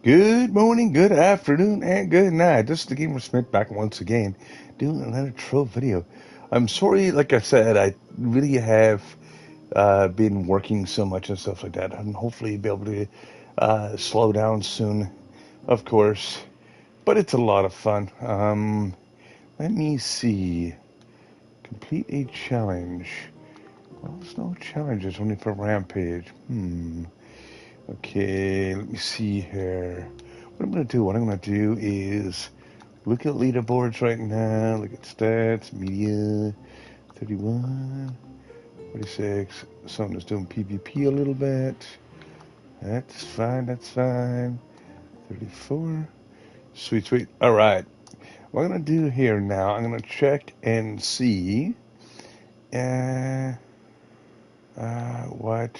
Good morning, good afternoon, and good night. This is the Gamer Smith back once again, doing another trove video. I'm sorry, like I said, I really have been working so much and stuff like that. I'm hopefully be able to slow down soon, of course, but it's a lot of fun. Let me see. Complete a challenge. Well, there's no challenges, only for Rampage. Okay, let me see here. What I'm gonna do is look at leaderboards right now. Look at stats, media, 31, 46. Someone is doing PvP a little bit. That's fine, that's fine. 34. Sweet, sweet. All right. What I'm gonna do here now, I'm gonna check and see uh, what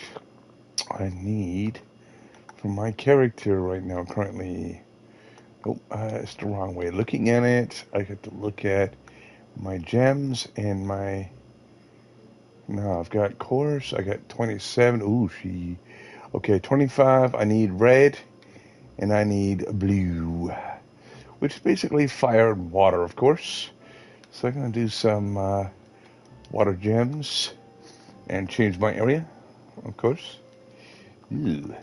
I need for my character right now currently. Oh, it's the wrong way. Looking at it, I have to look at my gems and my. No, I've got course. I got 27. Ooh, Okay, 25. I need red and I need blue, which is basically fire and water, of course. So I'm going to do some water gems and change my area, of course. Ew.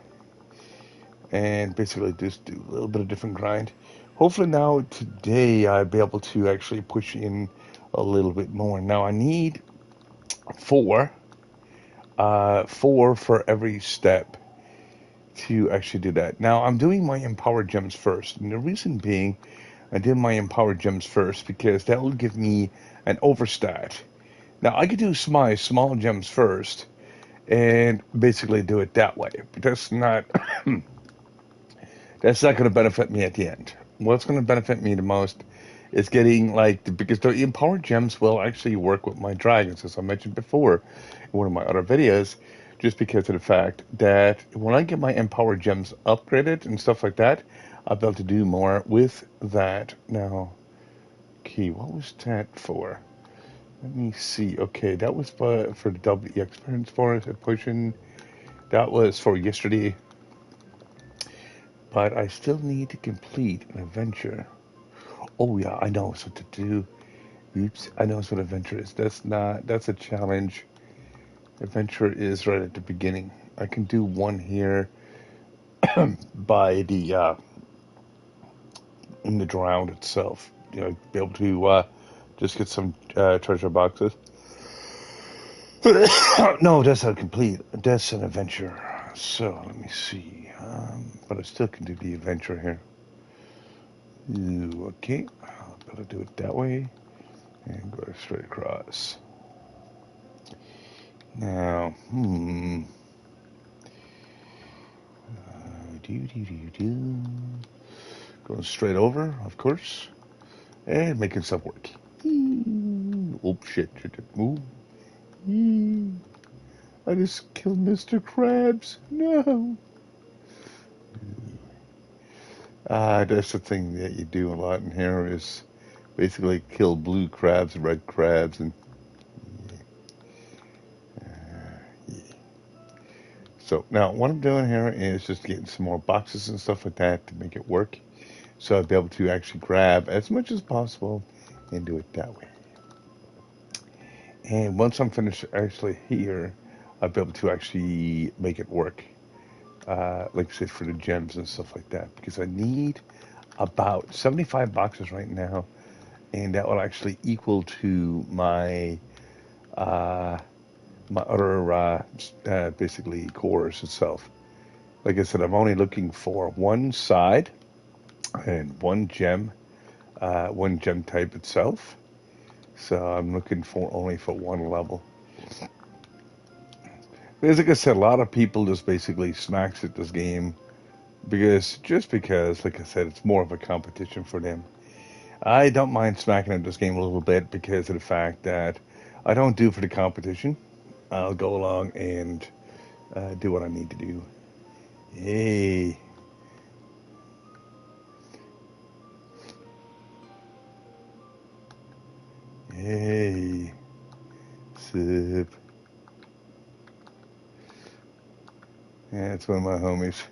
And basically just do a little bit of different grind. Hopefully now today I'll be able to actually push in a little bit more. Now I need four, four for every step to actually do that. Now I'm doing my empowered gems first, and the reason being I did my empowered gems first because that will give me an overstat. Now I could do my small gems first and basically do it that way, but that's not going to benefit me at the end. What's going to benefit me the most is getting because the empowered gems will actually work with my dragons, as I mentioned before in one of my other videos, just because of the fact that when I get my empowered gems upgraded and stuff like that, I'll be able to do more with that. Now, okay, what was that for? Let me see. Okay, that was for the W experience for us, pushing. That was for yesterday, but I still need to complete an adventure. Oh yeah, I know what to do. Oops, I know what adventure is. That's a challenge. Adventure is right at the beginning. I can do one here by the in the ground itself. You know, be able to just get some treasure boxes. No, that's not complete. That's an adventure. So let me see. But I still can do the adventure here. Ooh, okay, I'll better do it that way and go straight across. Now, do. Going straight over, of course, and making some work. Oh, shit. Move. I just killed Mr. Krabs. No. That's the thing that you do a lot in here is basically kill blue crabs, red crabs, and yeah. So now what I'm doing here is just getting some more boxes and stuff like that to make it work. So I'll be able to actually grab as much as possible and do it that way. And once I'm finished actually here, I'll be able to actually make it work. Like I said, for the gems and stuff like that. Because I need about 75 boxes right now. And that will actually equal to uh, my other basically cores itself. Like I said, I'm only looking for one side and one gem type itself. So I'm looking for only for one level. Because like I said, a lot of people just basically smacks at this game because, like I said, it's more of a competition for them. I don't mind smacking at this game a little bit because of the fact that I don't do for the competition. I'll go along and do what I need to do. Hey, hey, sip. Yeah, it's one of my homies.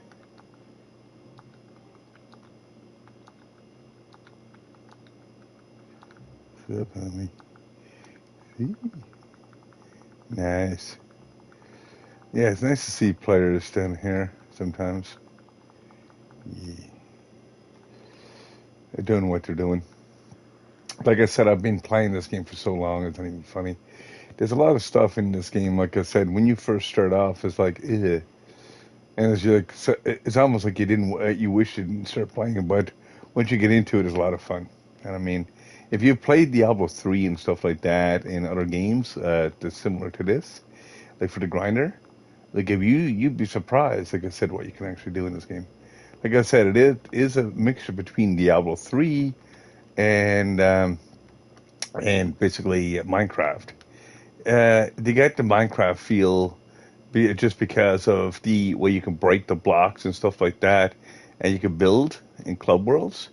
up on me. See? Nice. Yeah, it's nice to see players down here sometimes. Yeah. They're doing what they're doing. Like I said, I've been playing this game for so long, it's not even funny. There's a lot of stuff in this game, like I said, when you first start off, it's like, eh. And it's like, it's almost like you wish you didn't start playing it, but once you get into it, it's a lot of fun. And I mean, if you've played Diablo 3 and stuff like that in other games that's similar to this, like for the grinder, like if you'd be surprised, like I said, what you can actually do in this game. Like I said, is a mixture between Diablo 3 and basically Minecraft. They get the Minecraft feel just because of the way you can break the blocks and stuff like that, and you can build in club worlds.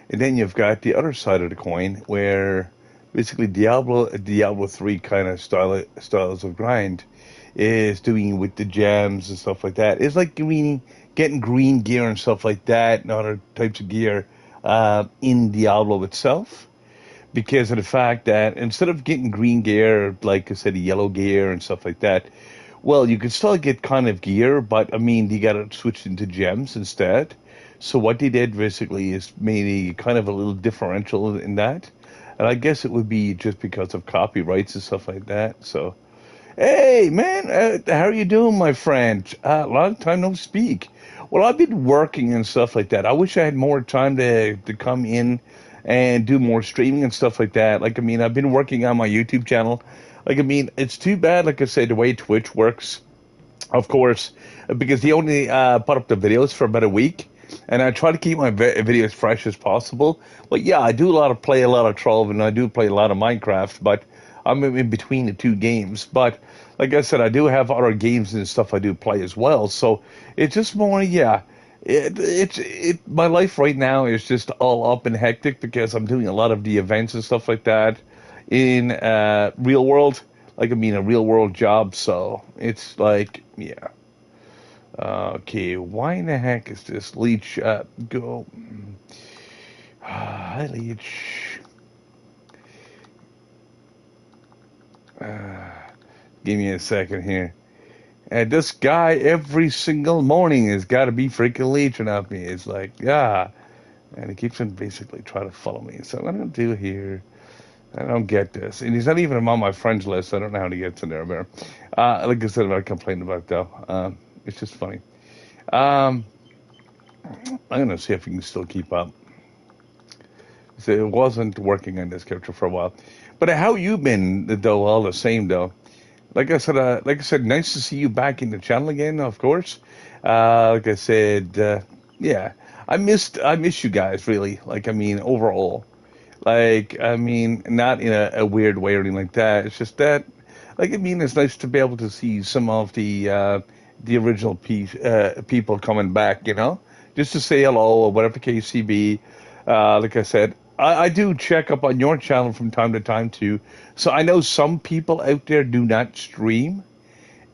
And then you've got the other side of the coin where basically Diablo 3 kind of styles of grind is doing with the gems and stuff like that. It's like getting green gear and stuff like that and other types of gear in Diablo itself, because of the fact that instead of getting green gear, like I said, yellow gear and stuff like that, well, you can still get kind of gear, but I mean, you got to switch into gems instead. So what they did basically is maybe kind of a little differential in that. And I guess it would be just because of copyrights and stuff like that. So, hey, man, how are you doing, my friend? Long time no speak. Well, I've been working and stuff like that. I wish I had more time to come in and do more streaming and stuff like that. Like, I mean, I've been working on my YouTube channel. Like, I mean, it's too bad, like I said, the way Twitch works, of course, because they only put up the videos for about a week. And I try to keep my videos fresh as possible. But yeah, I do play a lot of Trove, and I do play a lot of Minecraft, but I'm in between the two games. But like I said, I do have other games and stuff I do play as well. So it's just more, yeah. My life right now is just all up and hectic because I'm doing a lot of the events and stuff like that in real world. Like, I mean, a real world job. So it's like, yeah. Okay, why in the heck is this leech go? Hi, leech. Give me a second here. And this guy every single morning has got to be freaking leeching at me. It's like, yeah. And he keeps on basically trying to follow me. So what I'm going to do here, I don't get this. And he's not even on my friends list. I don't know how he gets in there. But, like I said, what I complained about, though. It's just funny. I'm going to see if we can still keep up. So it wasn't working on this character for a while. But how you been, though, all the same, though? Like I said, nice to see you back in the channel again, of course. Like I said, yeah, I miss you guys, really. Like, I mean, overall. Like, I mean, not in a weird way or anything like that. It's just that, like, I mean, it's nice to be able to see some of the original people coming back, you know, just to say hello or whatever the case may be. Like I said, I do check up on your channel from time to time too. So I know some people out there do not stream,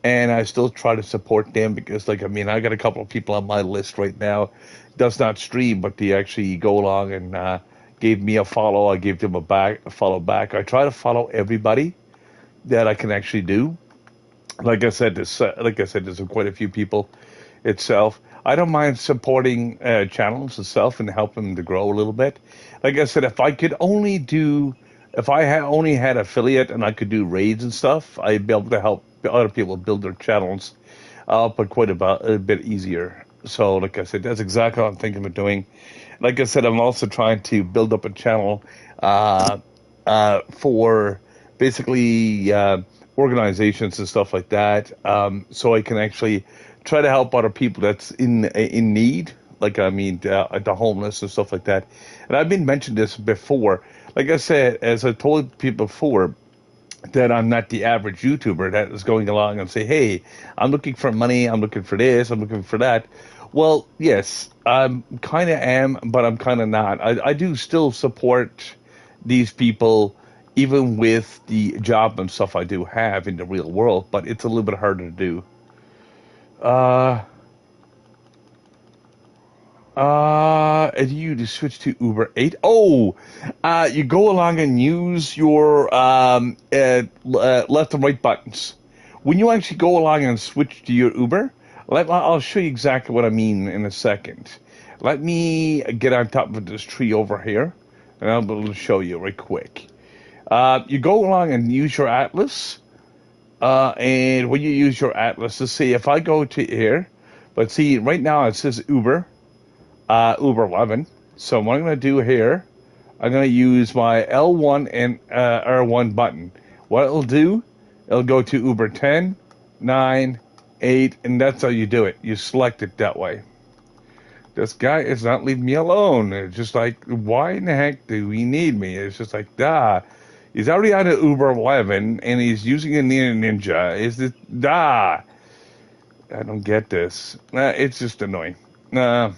and I still try to support them because, like, I mean, I got a couple of people on my list right now does not stream, but they actually go along and gave me a follow. I gave them a follow back. I try to follow everybody that I can actually do. There's quite a few people itself. I don't mind supporting channels itself and helping them to grow a little bit. Like I said, if I only had affiliate and I could do raids and stuff, I'd be able to help other people build their channels but a bit easier. So, like I said, that's exactly what I'm thinking of doing. Like I said, I'm also trying to build up a channel for basically organizations and stuff like that, so I can actually try to help other people that's in need. Like, I mean, the homeless and stuff like that. And I've been mentioned this before. Like I said, as I told people before, that I'm not the average YouTuber that is going along and say, hey, I'm looking for money, I'm looking for this, I'm looking for that. Well, yes, I kind of am, but I'm kind of not. I do still support these people, even with the job and stuff I do have in the real world, but it's a little bit harder to do. you to switch to Uber 8. Oh, you go along and use your left and right buttons. When you actually go along and switch to your Uber, I'll show you exactly what I mean in a second. Let me get on top of this tree over here, and I'll be able to show you right quick. You go along and use your atlas, and when you use your atlas, let's see, if I go to here, but see, right now it says Uber 11. So what I'm going to do here, I'm going to use my L1 and R1 button. What it'll do, it'll go to Uber 10, 9, 8, and that's how you do it. You select it that way. This guy is not leaving me alone. It's just like, why in the heck do we need me? It's just like, he's already on an Uber 11, and he's using a Ninja. Is this, I don't get this. It's just annoying. Freaking,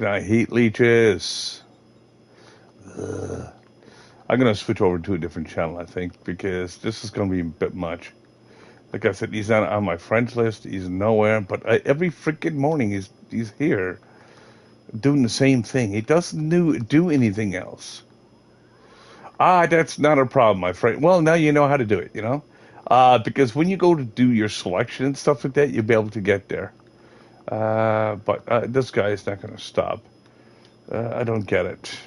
I hate leeches. Ugh. I'm going to switch over to a different channel, I think, because this is going to be a bit much. Like I said, he's not on my friends list. He's nowhere. But every freaking morning, he's here doing the same thing. He doesn't do anything else. That's not a problem, my friend. Well, now you know how to do it, because when you go to do your selection and stuff like that, you'll be able to get there. But this guy is not going to stop. I don't get it.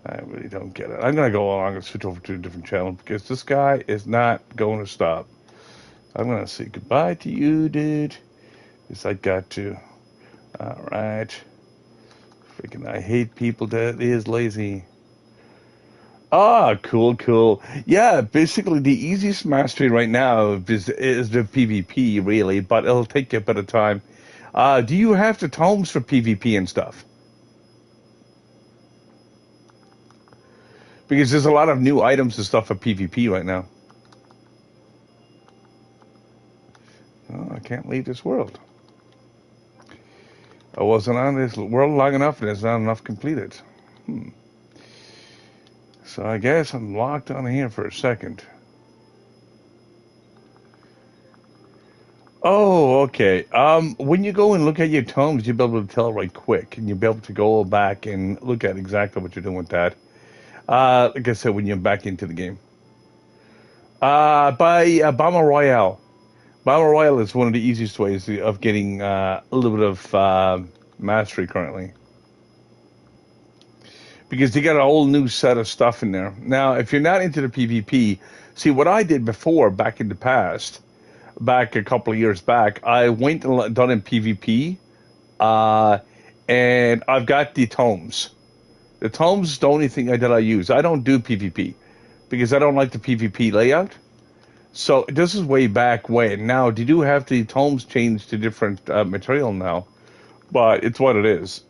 I really don't get it. I'm going to go along and switch over to a different channel because this guy is not going to stop. I'm going to say goodbye to you, dude. Yes, I got to. All right. Freaking, I hate people that is lazy. Cool. Yeah, basically the easiest mastery right now is the PvP, really, but it'll take you a bit of time. Do you have the tomes for PvP and stuff? Because there's a lot of new items and stuff for PvP right now. Oh, I can't leave this world. I wasn't on this world long enough, and there's not enough completed. So I guess I'm locked on here for a second. Oh, okay. When you go and look at your tomes, you'll be able to tell right quick, and you'll be able to go back and look at exactly what you're doing with that. Like I said, when you're back into the game. By Bomber Royale. Bomber Royale is one of the easiest ways of getting a little bit of mastery currently. Because you got a whole new set of stuff in there. Now, if you're not into the PvP, see what I did before, back in the past, back a couple of years back, I went and done in PvP, and I've got the tomes. The tomes is the only thing that I use. I don't do PvP because I don't like the PvP layout. So this is way back when. Now, they do have the tomes changed to different material now, but it's what it is.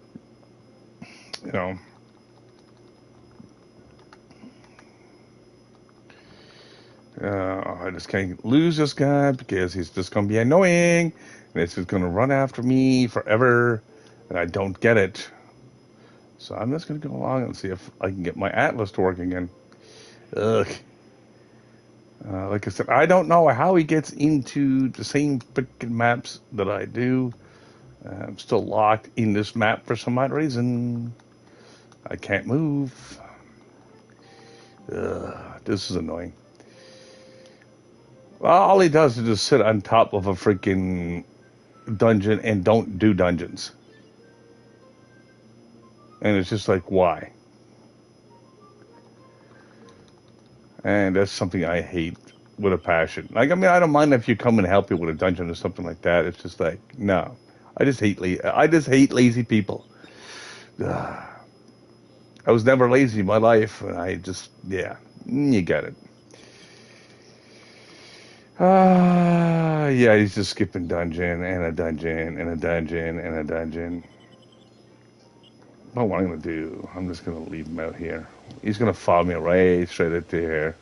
I just can't lose this guy because he's just going to be annoying. And it's just going to run after me forever. And I don't get it. So I'm just going to go along and see if I can get my atlas to work again. Ugh. Like I said, I don't know how he gets into the same freaking maps that I do. I'm still locked in this map for some odd reason. I can't move. This is annoying. Well, all he does is just sit on top of a freaking dungeon and don't do dungeons. And it's just like, why? And that's something I hate with a passion. Like, I mean, I don't mind if you come and help you with a dungeon or something like that. It's just like, no. I just hate lazy people. I was never lazy in my life. And I just, you get it. Yeah, he's just skipping dungeon and a dungeon and a dungeon and a dungeon. But what I'm going to do, I'm just going to leave him out here. He's going to follow me right straight up to here.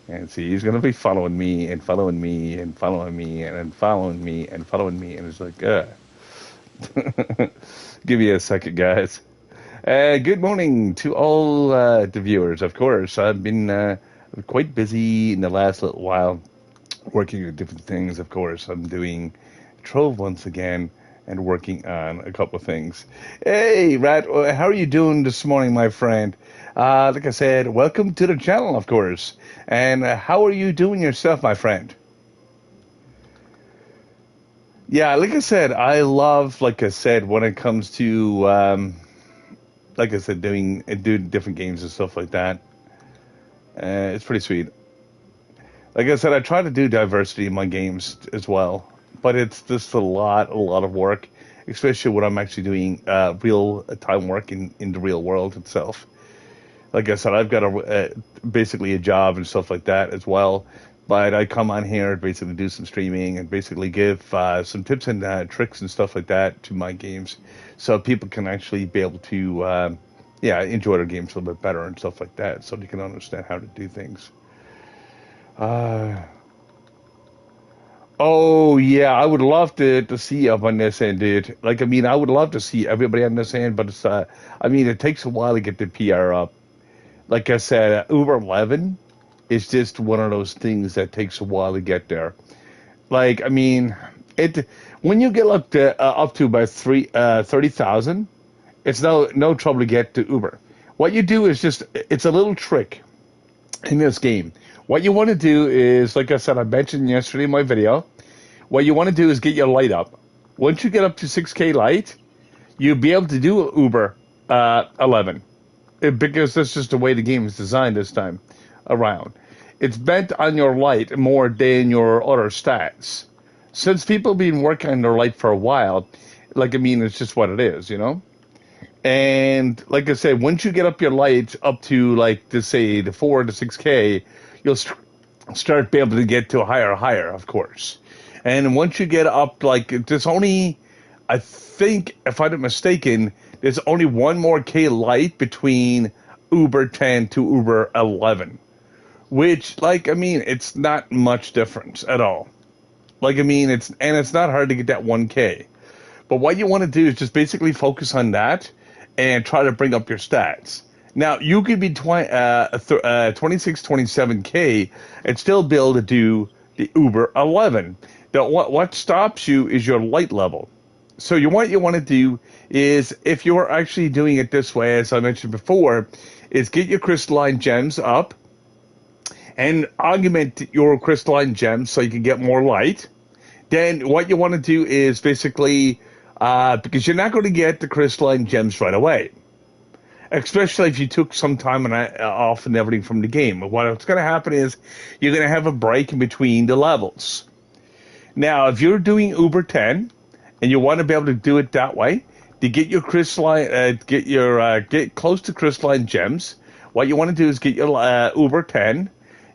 And see, he's going to be following me and following me and following me and then following me and following me. And it's like, Give me a second, guys. Good morning to all the viewers, of course. I've been quite busy in the last little while working on different things, of course. I'm doing Trove once again. and working on a couple of things. Hey, Rat, how are you doing this morning, my friend? Like I said, welcome to the channel, of course. And how are you doing yourself, my friend? Yeah, like I said, I love, like I said, when it comes to, like I said, doing different games and stuff like that. It's pretty sweet. Like I said, I try to do diversity in my games as well, but it's just a lot of work, especially when I'm actually doing real time work in the real world itself. Like I said, I've got basically a job and stuff like that as well. But I come on here and basically do some streaming and basically give some tips and tricks and stuff like that to my games, so people can actually be able to, yeah, enjoy their games a little bit better and stuff like that, so they can understand how to do things. Uh, oh yeah, I would love to see up on this end, dude. Like, I mean, I would love to see everybody on this end, but it's, I mean, it takes a while to get the PR up. Like I said, Uber 11 is just one of those things that takes a while to get there. Like, I mean, it when you get up to about 30,000, it's no trouble to get to Uber. What you do is just it's a little trick in this game. What you want to do is, like I said, I mentioned yesterday in my video, what you want to do is get your light up. Once you get up to 6K light, you'll be able to do Uber 11. Because that's just the way the game is designed this time around. It's bent on your light more than your other stats. Since people have been working on their light for a while, like, I mean, it's just what it is, you know? And like I said, once you get up your light up to, like, to say the 4 to 6K, you'll start be able to get to higher, of course. And once you get up, like, there's only, I think, if I'm not mistaken, there's only one more K light between Uber 10 to Uber 11, which, like, I mean, it's not much difference at all. Like, I mean, it's not hard to get that 1K. But what you want to do is just basically focus on that and try to bring up your stats. Now, you could be 26, 27K and still be able to do the Uber 11. Now, what stops you is your light level. So what you want to do is, if you're actually doing it this way, as I mentioned before, is get your crystalline gems up and augment your crystalline gems so you can get more light. Then what you want to do is basically, because you're not going to get the crystalline gems right away, especially if you took some time off and everything from the game. What's going to happen is you're going to have a break in between the levels. Now, if you're doing Uber 10 and you want to be able to do it that way, to get your crystalline, get close to crystalline gems, what you want to do is get your Uber 10,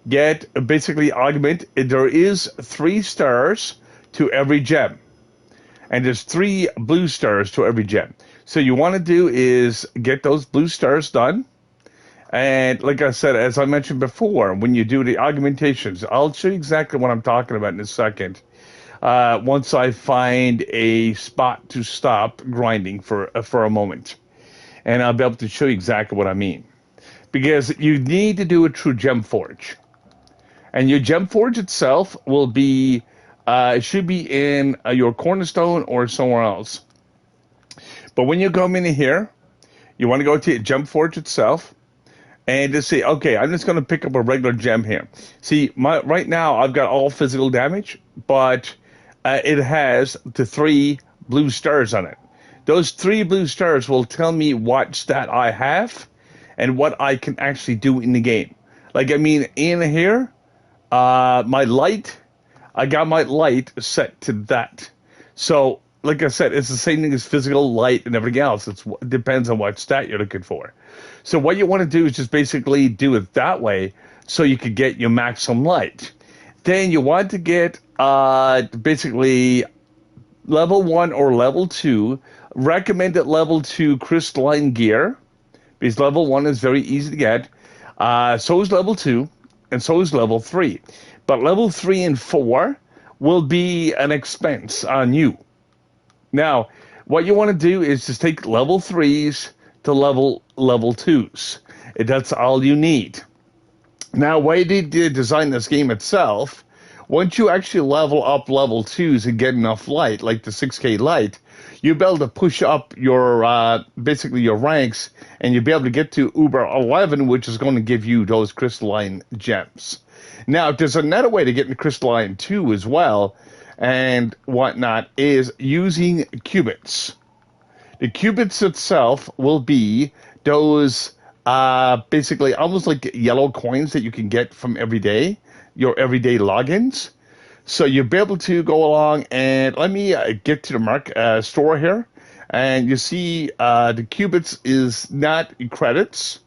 get basically augment. There is 3 stars to every gem, and there's 3 blue stars to every gem. So you want to do is get those blue stars done. And like I said, as I mentioned before, when you do the augmentations, I'll show you exactly what I'm talking about in a second. Once I find a spot to stop grinding for a moment, and I'll be able to show you exactly what I mean. Because you need to do it through Gem Forge, and your Gem Forge itself will be should be in your Cornerstone or somewhere else. But when you come in here, you want to go to Gem Forge itself, and just say, okay, I'm just going to pick up a regular gem here. See, right now I've got all physical damage, but it has the 3 blue stars on it. Those 3 blue stars will tell me what stat I have and what I can actually do in the game. Like, I mean, in here, my light, I got my light set to that. So, like I said, it's the same thing as physical light and everything else. It depends on what stat you're looking for. So what you want to do is just basically do it that way so you can get your maximum light. Then you want to get basically level 1 or level 2, recommended level 2 crystalline gear, because level 1 is very easy to get. So is level 2, and so is level 3. But level 3 and 4 will be an expense on you. Now, what you want to do is just take level 3s to level 2s. That's all you need. Now, why did you design this game itself once you actually level up level 2s and get enough light, like the 6K light, you'll be able to push up your basically your ranks, and you'll be able to get to Uber 11, which is going to give you those crystalline gems. Now, there's another way to get into crystalline 2 as well, and whatnot, is using qubits. The qubits itself will be those basically almost like yellow coins that you can get from your everyday logins. So you'll be able to go along and let me get to the store here. And you see the qubits is not credits,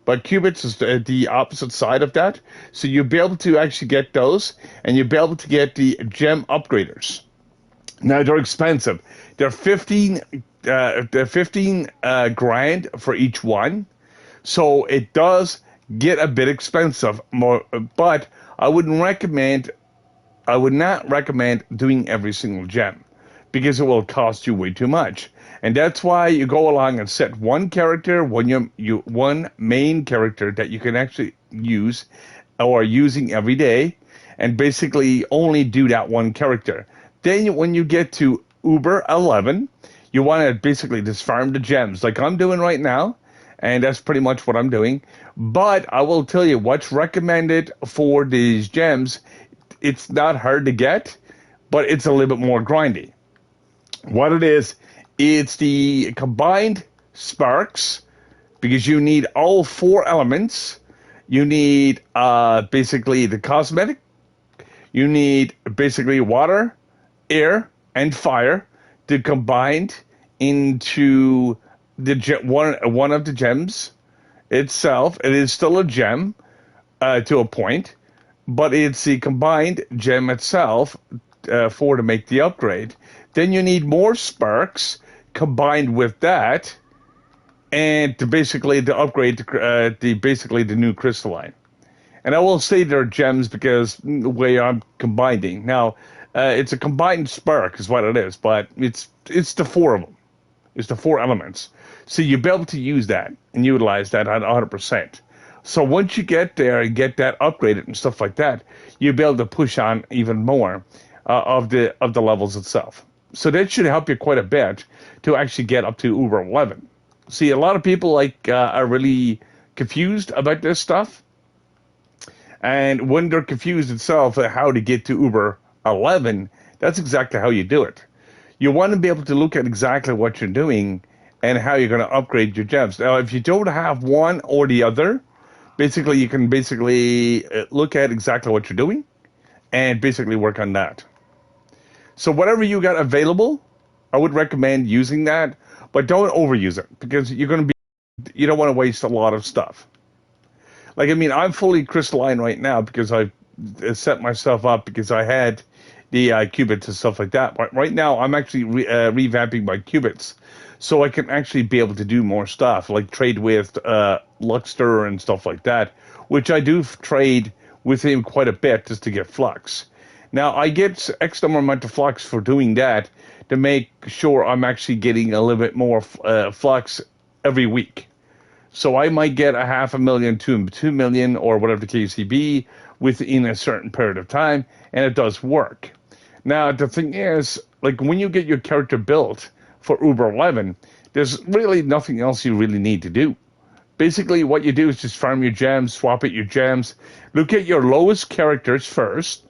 but qubits is the opposite side of that. So you'll be able to actually get those, and you'll be able to get the gem upgraders. Now they're expensive. They're 15 grand for each one. So it does get a bit expensive, but I would not recommend doing every single gem because it will cost you way too much. And that's why you go along and set one character, one main character that you can actually use or using every day, and basically only do that one character. Then when you get to Uber 11, you want to basically just farm the gems like I'm doing right now. And that's pretty much what I'm doing. But I will tell you what's recommended for these gems. It's not hard to get, but it's a little bit more grindy. What it is, it's the combined sparks, because you need all 4 elements. You need basically the cosmetic. You need basically water, air, and fire to combine into one of the gems itself. It is still a gem to a point, but it's the combined gem itself to make the upgrade. Then you need more sparks combined with that, and to upgrade the new crystalline. And I will say they're gems because the way I'm combining now, it's a combined spark is what it is, but it's the 4 of them. It's the 4 elements. So you'll be able to use that and utilize that at 100%. So once you get there and get that upgraded and stuff like that, you'll be able to push on even more of the levels itself. So that should help you quite a bit to actually get up to Uber 11. See, a lot of people are really confused about this stuff. And when they're confused itself how to get to Uber 11, that's exactly how you do it. You want to be able to look at exactly what you're doing and how you're going to upgrade your gems. Now, if you don't have one or the other, basically you can look at exactly what you're doing and basically work on that. So whatever you got available, I would recommend using that, but don't overuse it because you don't want to waste a lot of stuff. I'm fully crystalline right now because I've set myself up because I had the qubits and stuff like that. But right now, I'm actually revamping my qubits so I can actually be able to do more stuff, like trade with Luxter and stuff like that, which I do trade with him quite a bit just to get flux. Now, I get X number amount of flux for doing that to make sure I'm actually getting a little bit more flux every week. So I might get 500,000 to 2 million or whatever the case may be within a certain period of time, and it does work. Now, the thing is, when you get your character built for Uber 11, there's really nothing else you really need to do. Basically, what you do is just farm your gems, swap out your gems, look at your lowest characters first,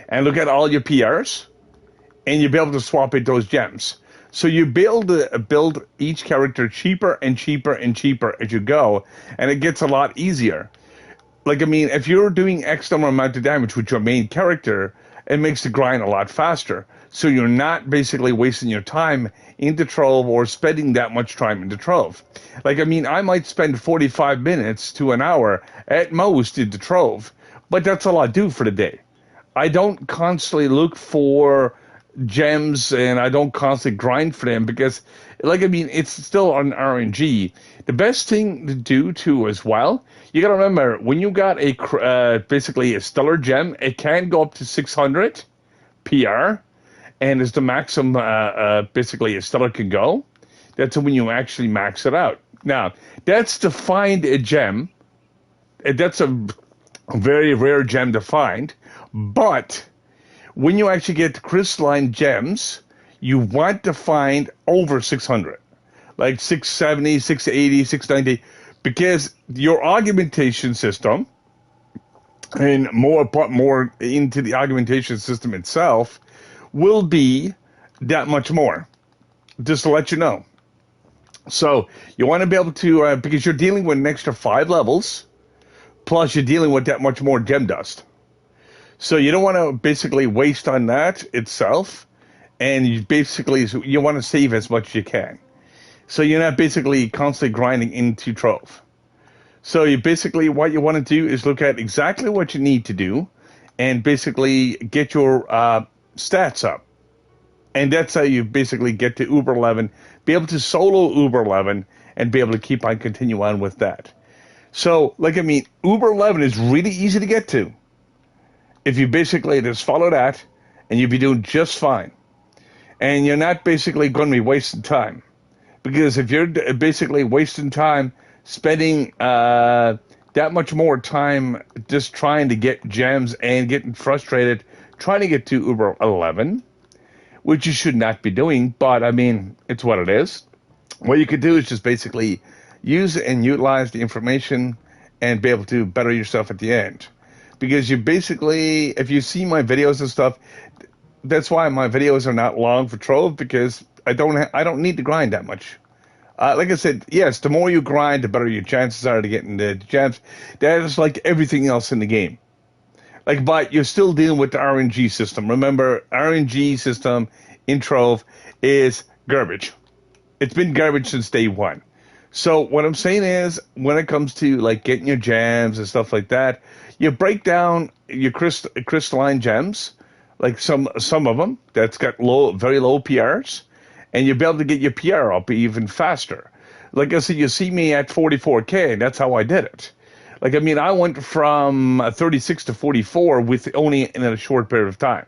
and look at all your PRs, and you'll be able to swap out those gems. So you build each character cheaper and cheaper and cheaper as you go, and it gets a lot easier. If you're doing X number amount of damage with your main character, it makes the grind a lot faster. So you're not basically wasting your time into trove or spending that much time into trove. I might spend 45 minutes to an hour at most into trove, but that's all I do for the day. I don't constantly look for gems and I don't constantly grind for them because it's still an RNG. The best thing to do too as well, you gotta remember when you got basically a stellar gem, it can go up to 600 PR, and is the maximum basically a stellar can go. That's when you actually max it out. Now that's to find a gem. That's A very rare gem to find. But when you actually get crystalline gems, you want to find over 600, like 670, 680, 690, because your augmentation system, and more into the augmentation system itself, will be that much more. Just to let you know. So you want to be able to, because you're dealing with an extra 5 levels, plus you're dealing with that much more gem dust. So you don't want to basically waste on that itself, and you want to save as much as you can. So you're not basically constantly grinding into trove. So what you want to do is look at exactly what you need to do, and basically get your stats up. And that's how you basically get to Uber 11, be able to solo Uber 11, and be able to keep on continue on with that. So, Uber 11 is really easy to get to. If you basically just follow that, and you'll be doing just fine. And you're not basically going to be wasting time. Because if you're basically wasting time, spending that much more time just trying to get gems and getting frustrated, trying to get to Uber 11, which you should not be doing, but it's what it is. What you could do is just basically use and utilize the information and be able to better yourself at the end. Because you basically, if you see my videos and stuff, that's why my videos are not long for trove, because I don't need to grind that much. Like I said, yes, the more you grind, the better your chances are to get into the gems. That is like everything else in the game. But you're still dealing with the RNG system. Remember, RNG system in trove is garbage. It's been garbage since day one. So what I'm saying is, when it comes to getting your gems and stuff like that, you break down your crystalline gems, like some of them that's got very low PRs, and you'll be able to get your PR up even faster. Like I said, you see me at 44K, and that's how I did it. I went from 36 to 44 with only in a short period of time.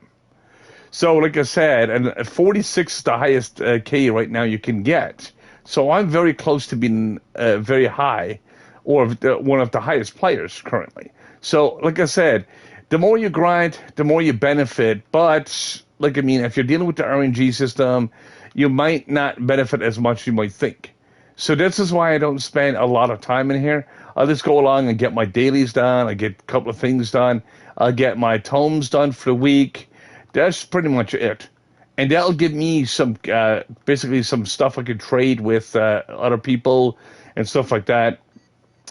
So, like I said, and 46 is the highest K right now you can get. So I'm very close to being very high, or one of the highest players currently. So, like I said, the more you grind, the more you benefit. But, if you're dealing with the RNG system, you might not benefit as much as you might think. So this is why I don't spend a lot of time in here. I'll just go along and get my dailies done. I get a couple of things done. I'll get my tomes done for the week. That's pretty much it. And that'll give me some, basically some stuff I could trade with other people and stuff like that.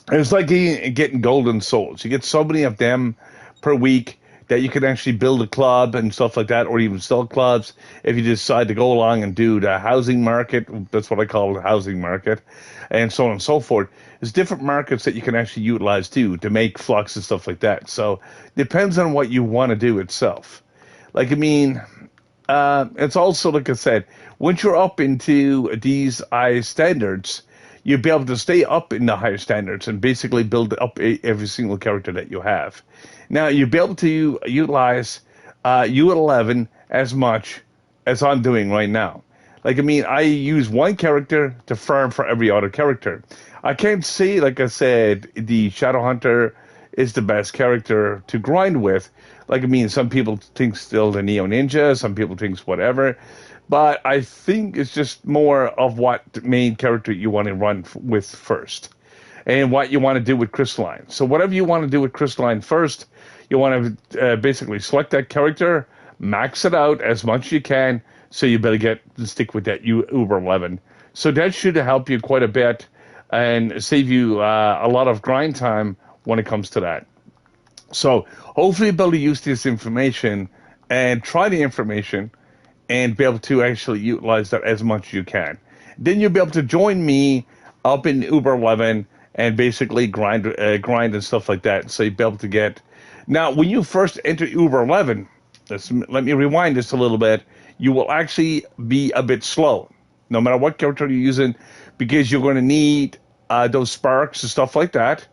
And it's like getting golden souls. You get so many of them per week that you can actually build a club and stuff like that, or even sell clubs if you decide to go along and do the housing market. That's what I call the housing market, and so on and so forth. There's different markets that you can actually utilize too to make flux and stuff like that. So depends on what you want to do itself. It's also, like I said, once you're up into these high standards, you'll be able to stay up in the higher standards and basically build up every single character that you have. Now, you'll be able to utilize U11 as much as I'm doing right now. I use one character to farm for every other character. I can't say, like I said, the Shadow Hunter is the best character to grind with. Some people think still the Neo Ninja, some people think whatever. But I think it's just more of what main character you want to run with first, and what you want to do with Crystalline. So whatever you want to do with Crystalline first, you want to basically select that character, max it out as much as you can, so you better stick with that Uber 11. So that should help you quite a bit and save you a lot of grind time when it comes to that. So hopefully you'll be able to use this information and try the information and be able to actually utilize that as much as you can. Then you'll be able to join me up in Uber 11 and basically grind and stuff like that. So you'll be able to get... Now, when you first enter Uber 11, let me rewind this a little bit, you will actually be a bit slow, no matter what character you're using, because you're going to need those sparks and stuff like that.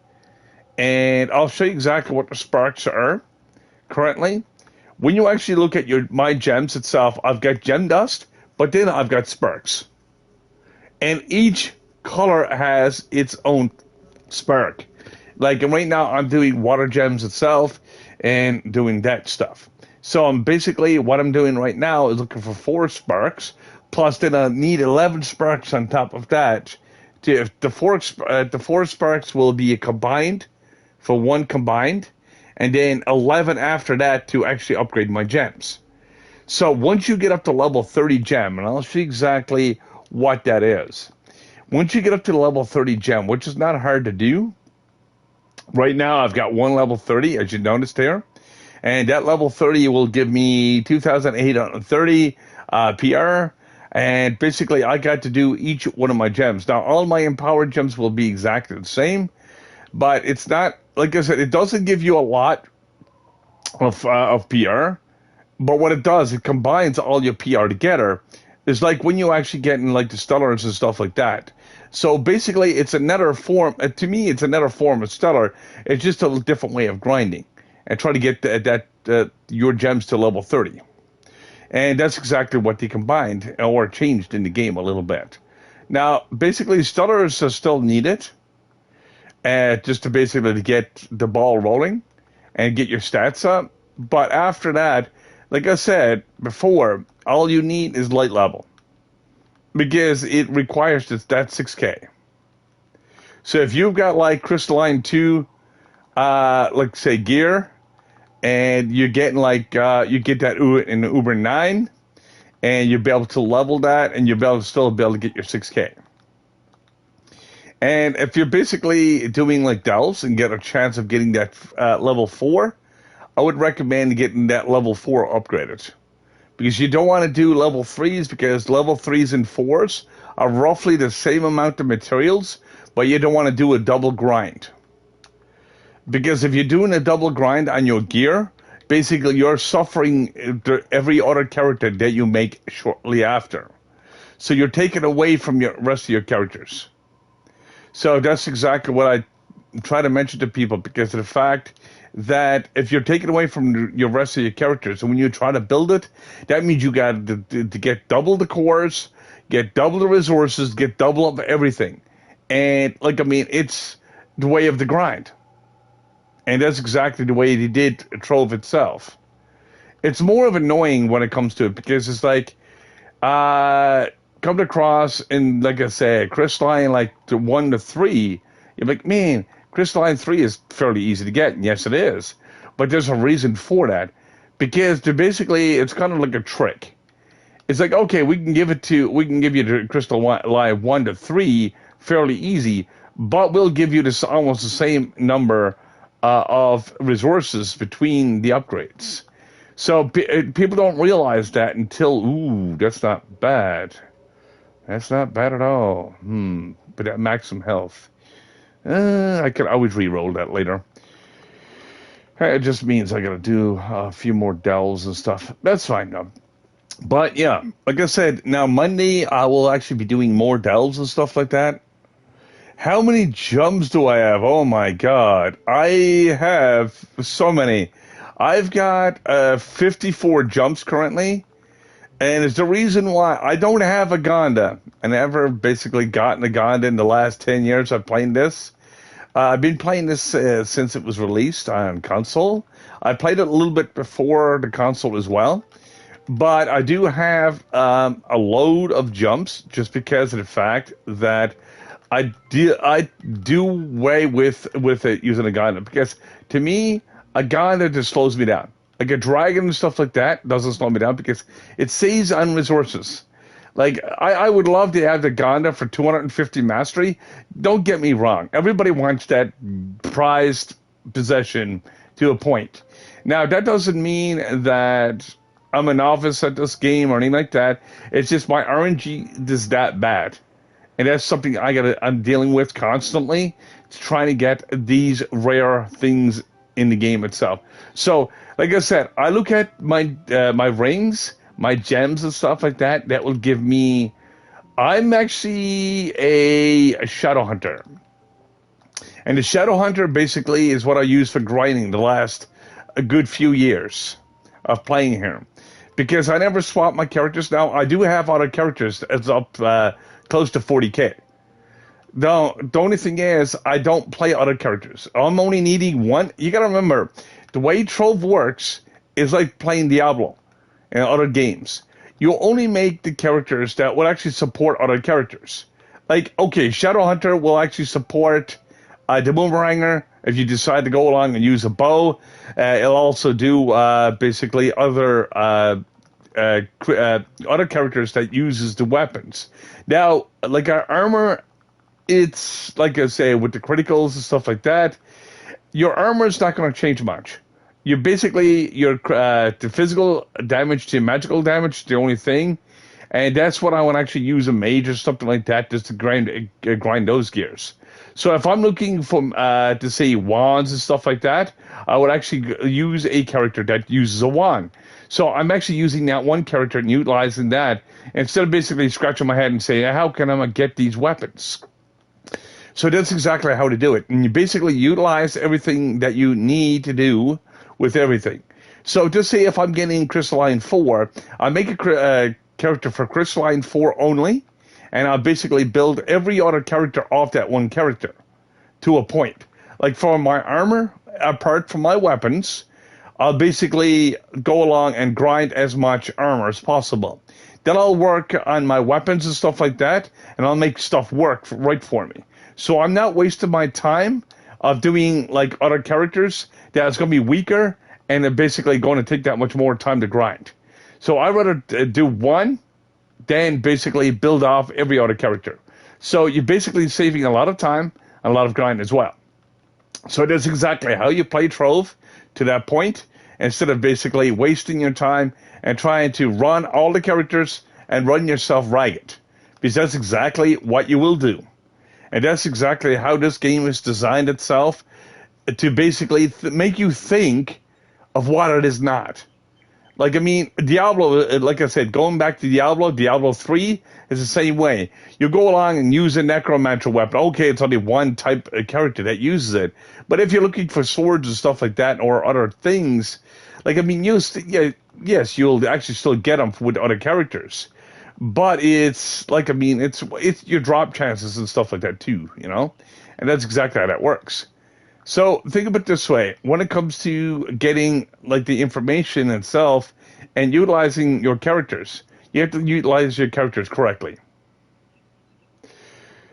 And I'll show you exactly what the sparks are currently. When you actually look at my gems itself, I've got gem dust, but then I've got sparks. And each color has its own spark. Like right now, I'm doing water gems itself and doing that stuff. So I'm basically what I'm doing right now is looking for 4 sparks. Plus, then I need 11 sparks on top of that. The 4 sparks will be combined for one combined, and then 11 after that to actually upgrade my gems. So once you get up to level 30 gem, and I'll show you exactly what that is. Once you get up to level 30 gem, which is not hard to do, right now I've got one level 30, as you noticed there. And that level 30 will give me 2,830 PR. And basically, I got to do each one of my gems. Now, all my empowered gems will be exactly the same, but it's not, like I said, it doesn't give you a lot of PR. But what it does, it combines all your PR together. It's like when you actually get in like the stellars and stuff like that. So basically, it's another form. To me, it's another form of stellar. It's just a different way of grinding and try to get your gems to level 30. And that's exactly what they combined or changed in the game a little bit. Now, basically, stellars are still needed just to basically get the ball rolling and get your stats up. But after that, like I said before, all you need is light level because it requires that 6K. So if you've got like crystalline 2, like say gear, and you're getting like you get that in the Uber 9, and you'll be able to level that, and you'll still be able to get your 6K. And if you're basically doing like delves and get a chance of getting that level 4, I would recommend getting that level 4 upgraded. Because you don't want to do level 3s, because level 3s and 4s are roughly the same amount of materials, but you don't want to do a double grind. Because if you're doing a double grind on your gear, basically you're suffering every other character that you make shortly after. So you're taking away from your rest of your characters. So that's exactly what I try to mention to people, because of the fact that if you're taking away from your rest of your characters, and when you try to build it, that means you got to get double the cores, get double the resources, get double of everything. And like, I mean, it's the way of the grind. And that's exactly the way they did Trove itself. It's more of annoying when it comes to it, because it's like, come across, and like I said, crystalline like the 1 to 3, you're like, man, crystalline 3 is fairly easy to get, and yes it is. But there's a reason for that. Because it's kind of like a trick. It's like, okay, we can give you the crystalline 1 to 3 fairly easy, but we'll give you this almost the same number of resources between the upgrades. So people don't realize that until, that's not bad. That's not bad at all. But that maximum health. I could always re-roll that later. It just means I gotta do a few more delves and stuff. That's fine though. But yeah, like I said, now Monday I will actually be doing more delves and stuff like that. How many jumps do I have? Oh my god. I have so many. I've got 54 jumps currently. And it's the reason why I don't have a Gonda. I never basically gotten a Gonda in the last 10 years I've played this. I've been playing this since it was released on console. I played it a little bit before the console as well. But I do have a load of jumps just because of the fact that I do way with it using a Gonda. Because to me, a Gonda just slows me down. Like a dragon and stuff like that doesn't slow me down because it saves on resources. Like, I would love to have the Gonda for 250 mastery. Don't get me wrong. Everybody wants that prized possession to a point. Now, that doesn't mean that I'm a novice at this game or anything like that. It's just my RNG is that bad. And that's something I'm dealing with constantly, trying to get these rare things in the game itself. So, like I said, I look at my rings, my gems and stuff like that. That will give me. I'm actually a shadow hunter, and the shadow hunter basically is what I use for grinding the last a good few years of playing here, because I never swap my characters. Now I do have other characters that's up close to 40K. The only thing is, I don't play other characters. I'm only needing one. You got to remember, the way Trove works is like playing Diablo and other games. You only make the characters that will actually support other characters. Like, okay, Shadowhunter will actually support the Boomeranger if you decide to go along and use a bow. It'll also do basically other characters that uses the weapons. Now, like our armor, it's like I say with the criticals and stuff like that. Your armor is not going to change much. You basically your the physical damage to magical damage is the only thing, and that's what I would actually use a mage or something like that just to grind those gears. So if I'm looking for to say wands and stuff like that, I would actually use a character that uses a wand. So I'm actually using that one character and utilizing that instead of basically scratching my head and saying, how can I get these weapons? So that's exactly how to do it. And you basically utilize everything that you need to do with everything. So just say if I'm getting Crystalline 4, I make a character for Crystalline 4 only, and I'll basically build every other character off that one character to a point. Like for my armor, apart from my weapons, I'll basically go along and grind as much armor as possible. Then I'll work on my weapons and stuff like that, and I'll make stuff work right for me. So I'm not wasting my time of doing like other characters that's going to be weaker and they're basically going to take that much more time to grind. So I'd rather do one than basically build off every other character. So you're basically saving a lot of time and a lot of grind as well. So that's exactly how you play Trove to that point, instead of basically wasting your time and trying to run all the characters and run yourself ragged. Because that's exactly what you will do. And that's exactly how this game is designed itself, to basically make you think of what it is not. Like, I mean, Diablo, like I said, going back to Diablo 3 is the same way. You go along and use a necromancer weapon. Okay, it's only one type of character that uses it. But if you're looking for swords and stuff like that or other things, like, I mean, yes, you'll actually still get them with other characters. But it's like, I mean, it's your drop chances and stuff like that too, you know? And that's exactly how that works. So think of it this way. When it comes to getting like the information itself and utilizing your characters, you have to utilize your characters correctly.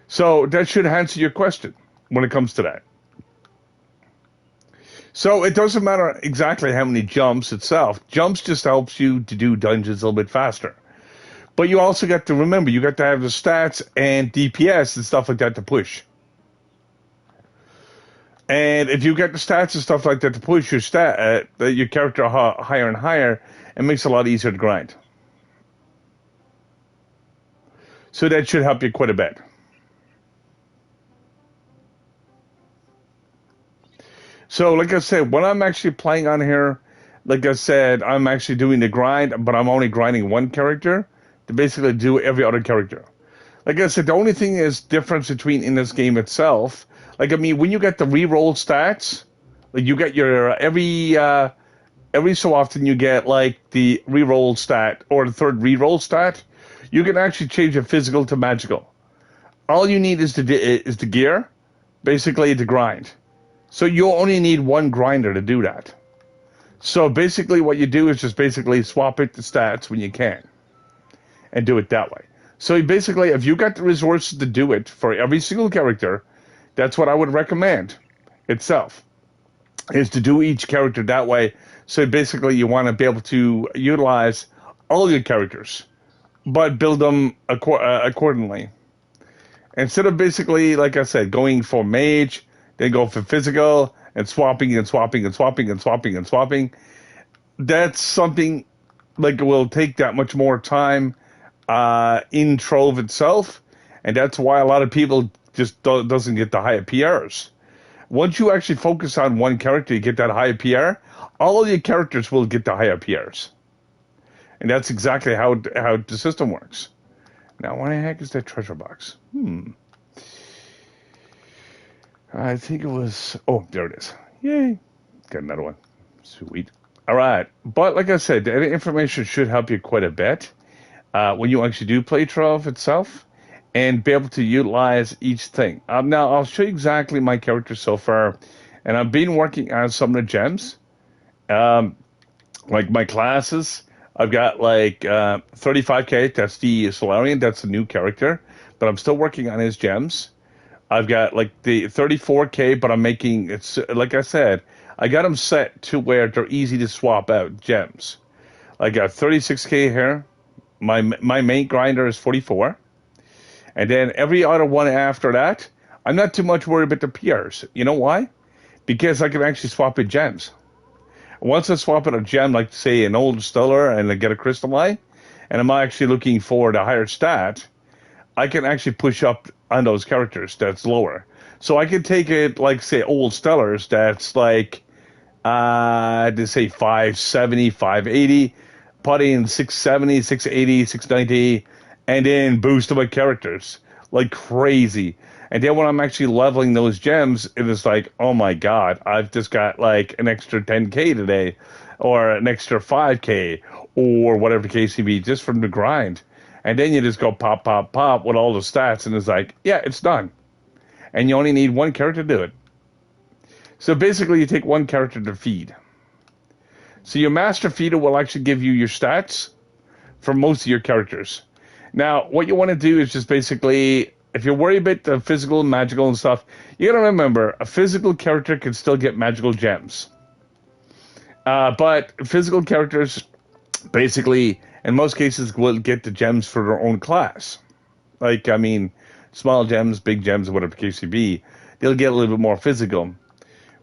So that should answer your question when it comes to that. So it doesn't matter exactly how many jumps itself. Jumps just helps you to do dungeons a little bit faster. But you also got to remember, you got to have the stats and DPS and stuff like that to push. And if you get the stats and stuff like that to push your character higher and higher, it makes it a lot easier to grind. So that should help you quite a bit. So like I said, when I'm actually playing on here, like I said, I'm actually doing the grind, but I'm only grinding one character to basically do every other character. Like I said, the only thing is difference between in this game itself. Like, I mean, when you get the reroll stats, like you get your every so often you get like the reroll stat or the third reroll stat, you can actually change your physical to magical. All you need is the gear, basically to grind. So you only need one grinder to do that. So basically what you do is just basically swap it to stats when you can and do it that way. So basically, if you got the resources to do it for every single character, that's what I would recommend itself, is to do each character that way. So basically, you want to be able to utilize all your characters, but build them accordingly. Instead of basically, like I said, going for mage, then go for physical, and swapping and swapping and swapping and swapping and swapping, that's something like it will take that much more time in Trove itself, and that's why a lot of people just doesn't get the higher PRs. Once you actually focus on one character, you get that higher PR, all of your characters will get the higher PRs. And that's exactly how the system works. Now, why the heck is that treasure box? I think it was... Oh, there it is. Yay. Got another one. Sweet. All right. But like I said, the information should help you quite a bit when you actually do play Trove itself. and be able to utilize each thing. Now, I'll show you exactly my character so far, and I've been working on some of the gems. Um, like my classes, I've got like 35K. That's the Solarian. That's a new character, but I'm still working on his gems. I've got like the 34K, but I'm making it's like I said, I got them set to where they're easy to swap out gems. I got 36K here. My main grinder is 44, and then every other one after that, I'm not too much worried about the PRs. You know why? Because I can actually swap in gems. Once I swap in a gem, like say an old stellar, and I get a crystalline, and I'm actually looking for the higher stat, I can actually push up on those characters that's lower. So I can take it like say old stellars that's like to say 570, 580, put in 670, 680, 690, and then boost my characters like crazy. And then when I'm actually leveling those gems, it is like, oh my god, I've just got like an extra 10K today, or an extra 5K, or whatever the case may be, just from the grind. And then you just go pop, pop, pop with all the stats, and it's like, yeah, it's done. And you only need one character to do it. So basically, you take one character to feed. So your master feeder will actually give you your stats for most of your characters. Now, what you want to do is just basically, if you're worried about the physical, magical, and stuff, you got to remember, a physical character can still get magical gems. But physical characters, basically, in most cases, will get the gems for their own class. Like, I mean, small gems, big gems, whatever the case may be, they'll get a little bit more physical.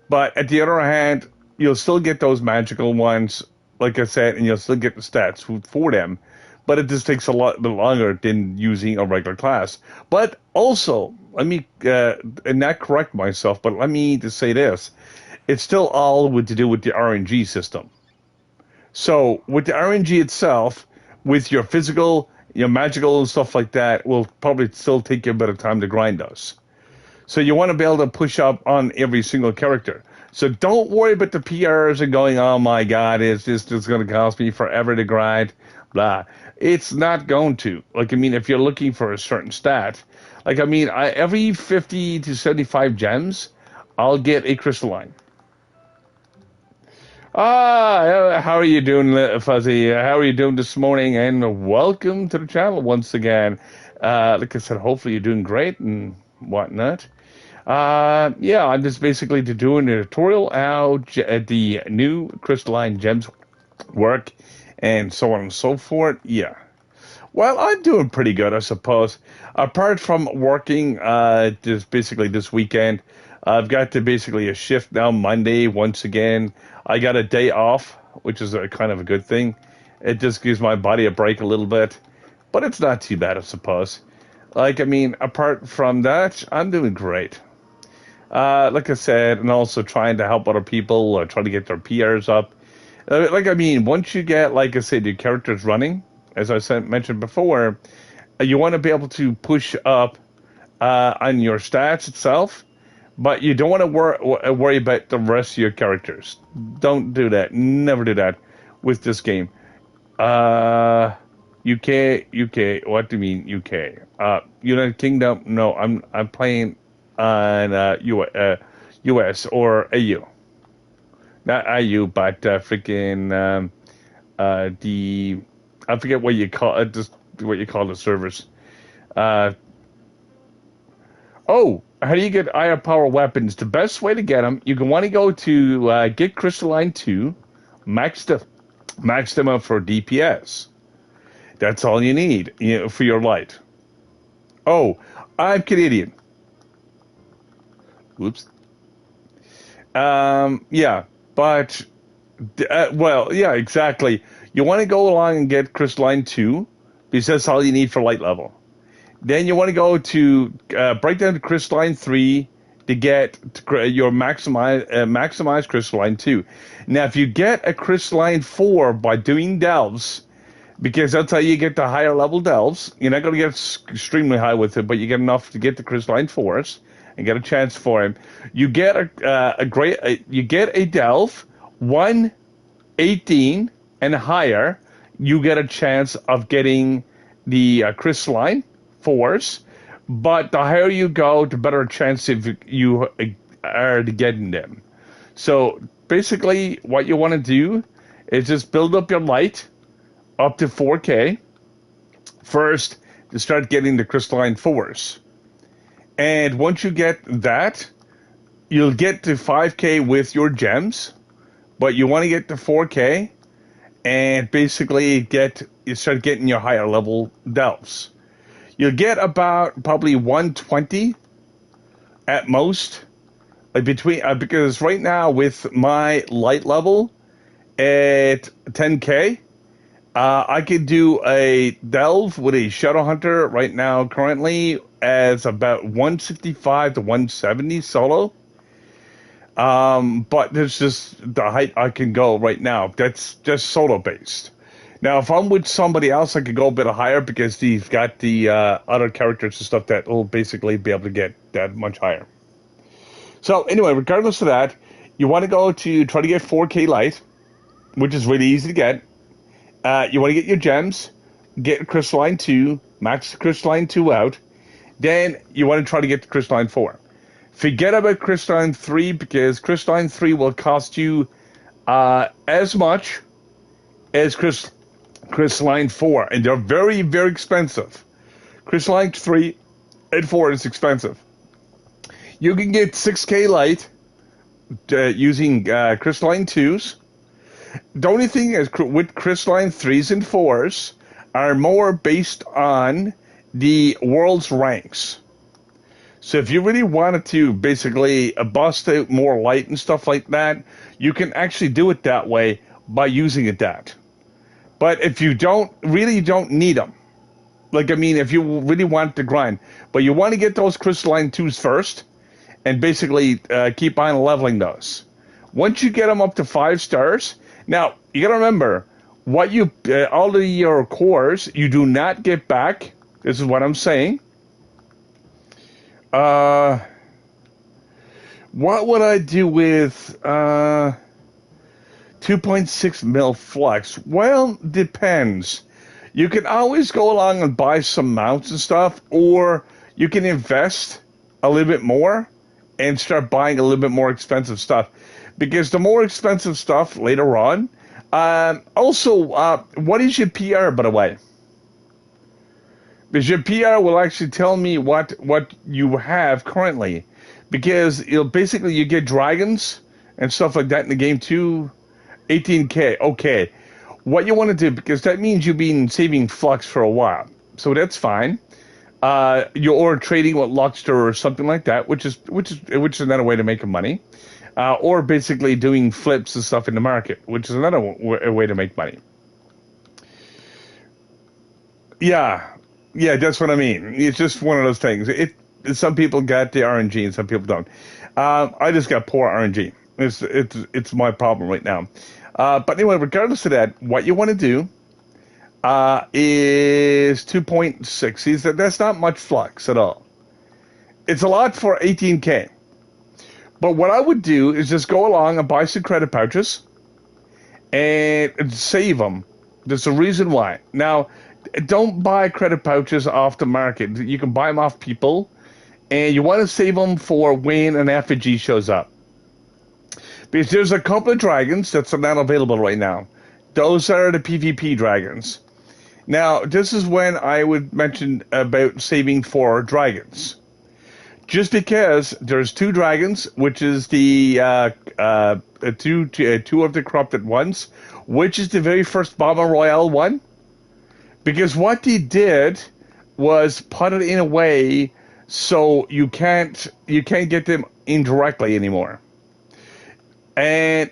But at the other hand, you'll still get those magical ones, like I said, and you'll still get the stats for them. But it just takes a lot bit longer than using a regular class. But also, let me not correct myself, but let me just say this. It's still all to do with the RNG system. So with the RNG itself, with your physical, your magical and stuff like that, will probably still take you a bit of time to grind those. So you want to be able to push up on every single character. So don't worry about the PRs and going, oh my god, it's going to cost me forever to grind, blah. It's not going to. Like, I mean, if you're looking for a certain stat, like, I mean, every 50 to 75 gems, I'll get a crystalline. How are you doing, Fuzzy? How are you doing this morning? And welcome to the channel once again. Like I said, hopefully you're doing great and whatnot. Yeah, I'm just basically doing a tutorial how the new crystalline gems work and so on and so forth. Yeah. Well, I'm doing pretty good, I suppose. Apart from working just basically this weekend, I've got to basically a shift now Monday once again. I got a day off, which is a kind of a good thing. It just gives my body a break a little bit, but it's not too bad, I suppose. Like, I mean, apart from that, I'm doing great. Like I said, and also trying to help other people, trying to get their PRs up. Like, I mean, once you get, like I said, your characters running, as I mentioned before, you want to be able to push up on your stats itself, but you don't want to worry about the rest of your characters. Don't do that. Never do that with this game. UK. What do you mean UK? United Kingdom? No, I'm playing on US or AU. Not IU, but freaking the I forget what you call it. Just what you call the servers. How do you get higher power weapons? The best way to get them, you can want to go to get Crystalline 2, max them up for DPS. That's all you need, for your light. Oh, I'm Canadian. Whoops. Yeah, but well, yeah, exactly. You want to go along and get Crystalline 2 because that's all you need for light level. Then you want to go to break down to Crystalline 3 to get your maximize Crystalline 2. Now, if you get a Crystalline 4 by doing delves, because that's how you get the higher level delves, you're not going to get extremely high with it, but you get enough to get the Crystalline 4s and get a chance for him. You get you get a delve 118 and higher. You get a chance of getting the crystalline 4s. but the higher you go, the better chance if you are to getting them. So basically, what you want to do is just build up your light up to 4K first to start getting the crystalline fours. And once you get that, you'll get to 5K with your gems, but you want to get to 4K and basically you start getting your higher level delves. You'll get about probably 120 at most, like between because right now with my light level at 10K, I could do a delve with a shadow hunter right now currently as about 165 to 170 solo. But there's just the height I can go right now. That's just solo based. Now, if I'm with somebody else, I could go a bit higher because he's got the other characters and stuff that will basically be able to get that much higher. So anyway, regardless of that, you want to go to try to get 4K light, which is really easy to get. You want to get your gems, get crystalline 2, max crystalline 2 out. Then you want to try to get the crystalline 4. Forget about crystalline 3 because crystalline 3 will cost you as much as crystalline 4, and they're very, very expensive. Crystalline 3 and 4 is expensive. You can get 6K light using crystalline 2s. The only thing is with crystalline 3s and 4s are more based on the world's ranks. So if you really wanted to basically bust out more light and stuff like that, you can actually do it that way by using it that. But if you don't need them, like I mean, if you really want to grind, but you want to get those crystalline 2s first, and basically keep on leveling those. Once you get them up to 5 stars, now you got to remember what all of your cores you do not get back. This is what I'm saying. What would I do with 2.6 mil flux? Well, depends. You can always go along and buy some mounts and stuff, or you can invest a little bit more and start buying a little bit more expensive stuff. Because the more expensive stuff later on, what is your PR, by the way? Because your PR will actually tell me what you have currently. Because you get dragons and stuff like that in the game too. 18K, okay. What you want to do, because that means you've been saving flux for a while. So that's fine. You're trading with Luxter or something like that, which is another way to make money. Or basically doing flips and stuff in the market, which is another way to make money. Yeah, that's what I mean. It's just one of those things. Some people got the RNG and some people don't. I just got poor RNG. It's my problem right now. But anyway, regardless of that, what you want to do is 2.6. That's not much flux at all. It's a lot for 18K. But what I would do is just go along and buy some credit pouches and save them. There's a reason why. Now, don't buy credit pouches off the market. You can buy them off people, and you want to save them for when an effigy shows up. Because there's a couple of dragons that's not available right now. Those are the PvP dragons. Now, this is when I would mention about saving for dragons. Just because there's 2 dragons, which is the two of the corrupted ones, which is the very first Battle Royale one. Because what they did was put it in a way so you can't get them indirectly anymore. And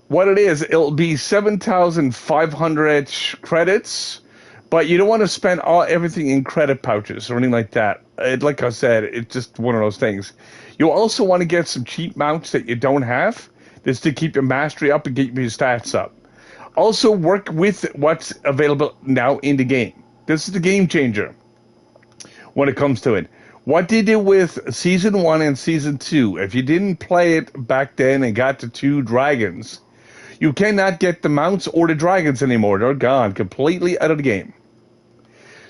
what it is, it'll be 7,500 credits. But you don't want to spend everything in credit pouches or anything like that. Like I said, it's just one of those things. You also want to get some cheap mounts that you don't have, just to keep your mastery up and get your stats up. Also, work with what's available now in the game. This is the game changer when it comes to it. What they did with Season 1 and Season 2, if you didn't play it back then and got the 2 dragons, you cannot get the mounts or the dragons anymore. They're gone, completely out of the game.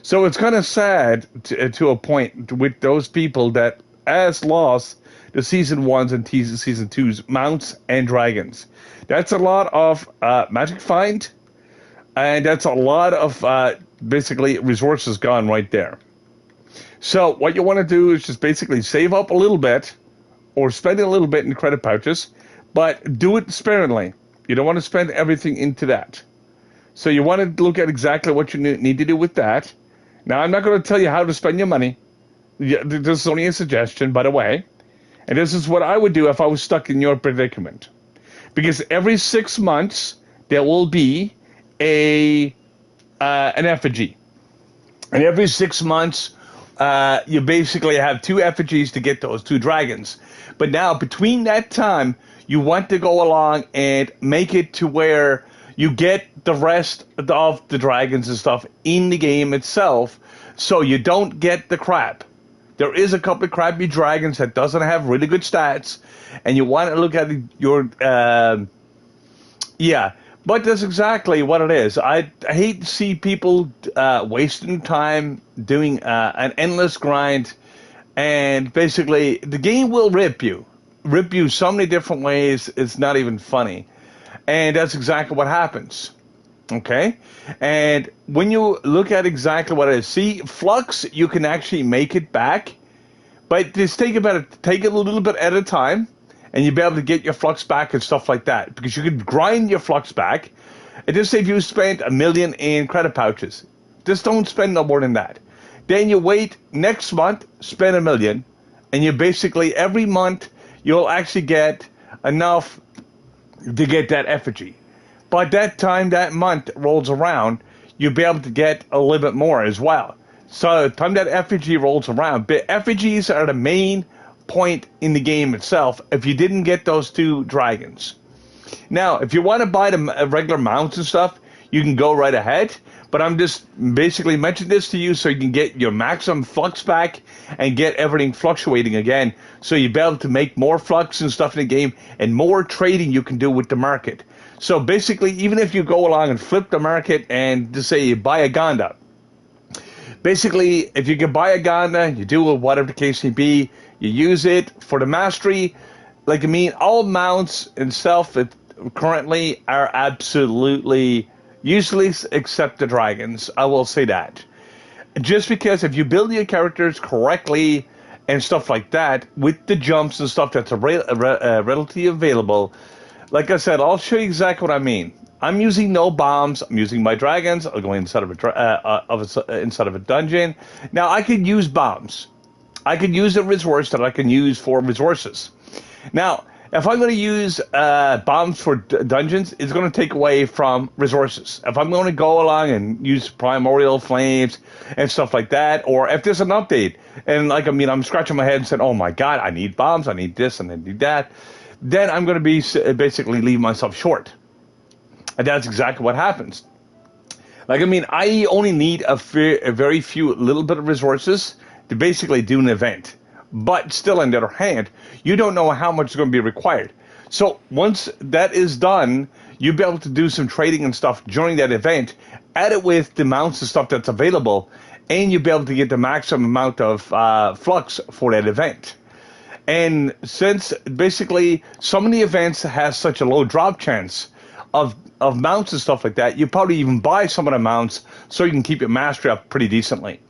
So it's kind of sad to a point with those people that has lost the season ones and season twos mounts and dragons. That's a lot of magic find, and that's a lot of basically resources gone right there. So what you want to do is just basically save up a little bit or spend a little bit in credit pouches, but do it sparingly. You don't want to spend everything into that. So you want to look at exactly what you need to do with that. Now, I'm not going to tell you how to spend your money. This is only a suggestion, by the way. And this is what I would do if I was stuck in your predicament. Because every 6 months, there will be an effigy. And every 6 months, you basically have 2 effigies to get those 2 dragons. But now, between that time, you want to go along and make it to where you get the rest of the dragons and stuff in the game itself, so you don't get the crap. There is a couple of crappy dragons that doesn't have really good stats, and you want to look at your yeah. But that's exactly what it is. I hate to see people wasting time doing an endless grind, and basically the game will rip you so many different ways. It's not even funny, and that's exactly what happens. Okay, and when you look at exactly what it is, see, flux, you can actually make it back, but just take it a little bit at a time, and you'll be able to get your flux back and stuff like that, because you could grind your flux back. And just say if you spent $1 million in credit pouches, just don't spend no more than that. Then you wait next month, spend $1 million, and you basically every month you'll actually get enough to get that effigy. By that time that month rolls around, you'll be able to get a little bit more as well. So the time that effigy rolls around, but effigies are the main point in the game itself if you didn't get those 2 dragons. Now, if you want to buy the regular mounts and stuff, you can go right ahead. But I'm just basically mentioning this to you so you can get your maximum flux back and get everything fluctuating again. So you'll be able to make more flux and stuff in the game and more trading you can do with the market. So basically, even if you go along and flip the market and just say you buy a Gonda, basically, if you can buy a Gonda, you do whatever the case may be, you use it for the mastery. Like, I mean, all mounts itself currently are absolutely useless except the dragons. I will say that. Just because if you build your characters correctly and stuff like that, with the jumps and stuff that's relatively available, like I said, I'll show you exactly what I mean. I'm using no bombs. I'm using my dragons. I'm going inside of a dungeon. Now, I could use bombs. I could use a resource that I can use for resources. Now, if I'm going to use bombs for dungeons, it's going to take away from resources. If I'm going to go along and use primordial flames and stuff like that, or if there's an update, and like, I mean, I'm scratching my head and saying, oh my God, I need bombs, I need this, and I need that, then I'm going to be basically leave myself short. And that's exactly what happens. Like, I mean, I only need a very few little bit of resources to basically do an event. But still, on the other hand, you don't know how much is going to be required. So once that is done, you'll be able to do some trading and stuff during that event, add it with the mounts and stuff that's available, and you'll be able to get the maximum amount of flux for that event. And since basically some of the events has such a low drop chance of mounts and stuff like that, you probably even buy some of the mounts so you can keep your mastery up pretty decently.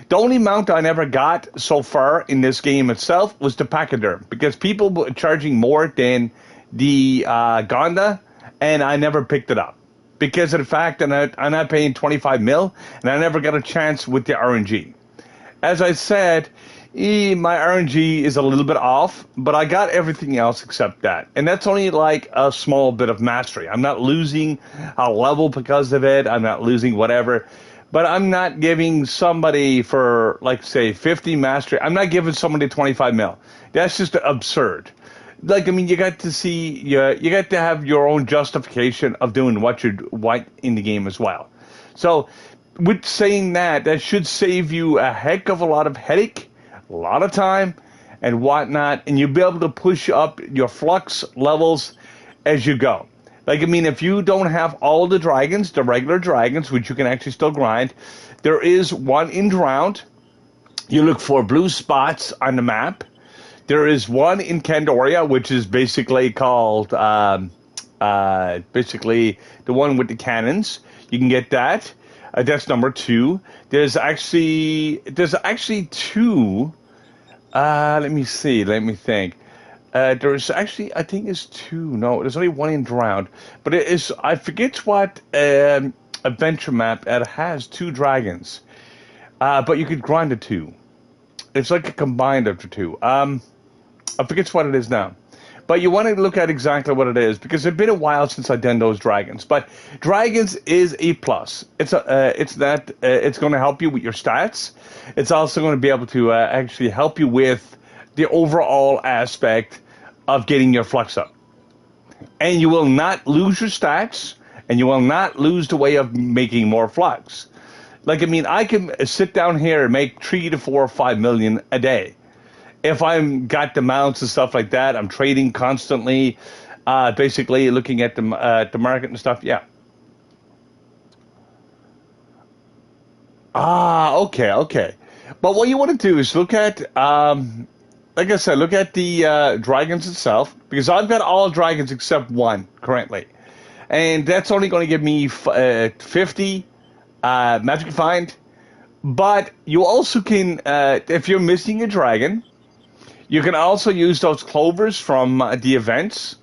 The only mount I never got so far in this game itself was the Pachyderm, because people were charging more than the Gonda, and I never picked it up. Because of the fact that I'm not paying 25 mil, and I never got a chance with the RNG. As I said, my RNG is a little bit off, but I got everything else except that. And that's only like a small bit of mastery. I'm not losing a level because of it. I'm not losing whatever. But I'm not giving somebody for, like, say, 50 mastery. I'm not giving somebody 25 mil. That's just absurd. Like, I mean, you got to see, you got to have your own justification of doing what you want in the game as well. So, with saying that, that should save you a heck of a lot of headache, a lot of time, and whatnot, and you'll be able to push up your flux levels as you go. Like, I mean, if you don't have all the dragons, the regular dragons, which you can actually still grind, there is one in Drowned. You look for blue spots on the map. There is one in Candoria, which is basically called, basically the one with the cannons. You can get that. That's number 2. There's actually two. Let me see. Let me think. There's actually, I think it's 2. No, there's only one in Drowned. But it is, I forget what adventure map that has 2 dragons. But you could grind the 2. It's like a combined of the 2. I forget what it is now. But you want to look at exactly what it is, because it's been a while since I've done those dragons. But dragons is a plus. It's going to help you with your stats. It's also going to be able to actually help you with the overall aspect of getting your flux up. And you will not lose your stats, and you will not lose the way of making more flux. Like, I mean, I can sit down here and make 3 to 4 or 5 million a day. If I'm got the mounts and stuff like that, I'm trading constantly, basically looking at the market and stuff. Yeah. Okay. But what you want to do is look at, like I said, look at the dragons itself, because I've got all dragons except one currently, and that's only going to give me 50 magic find. But you also can, if you're missing a dragon, you can also use those clovers from the events.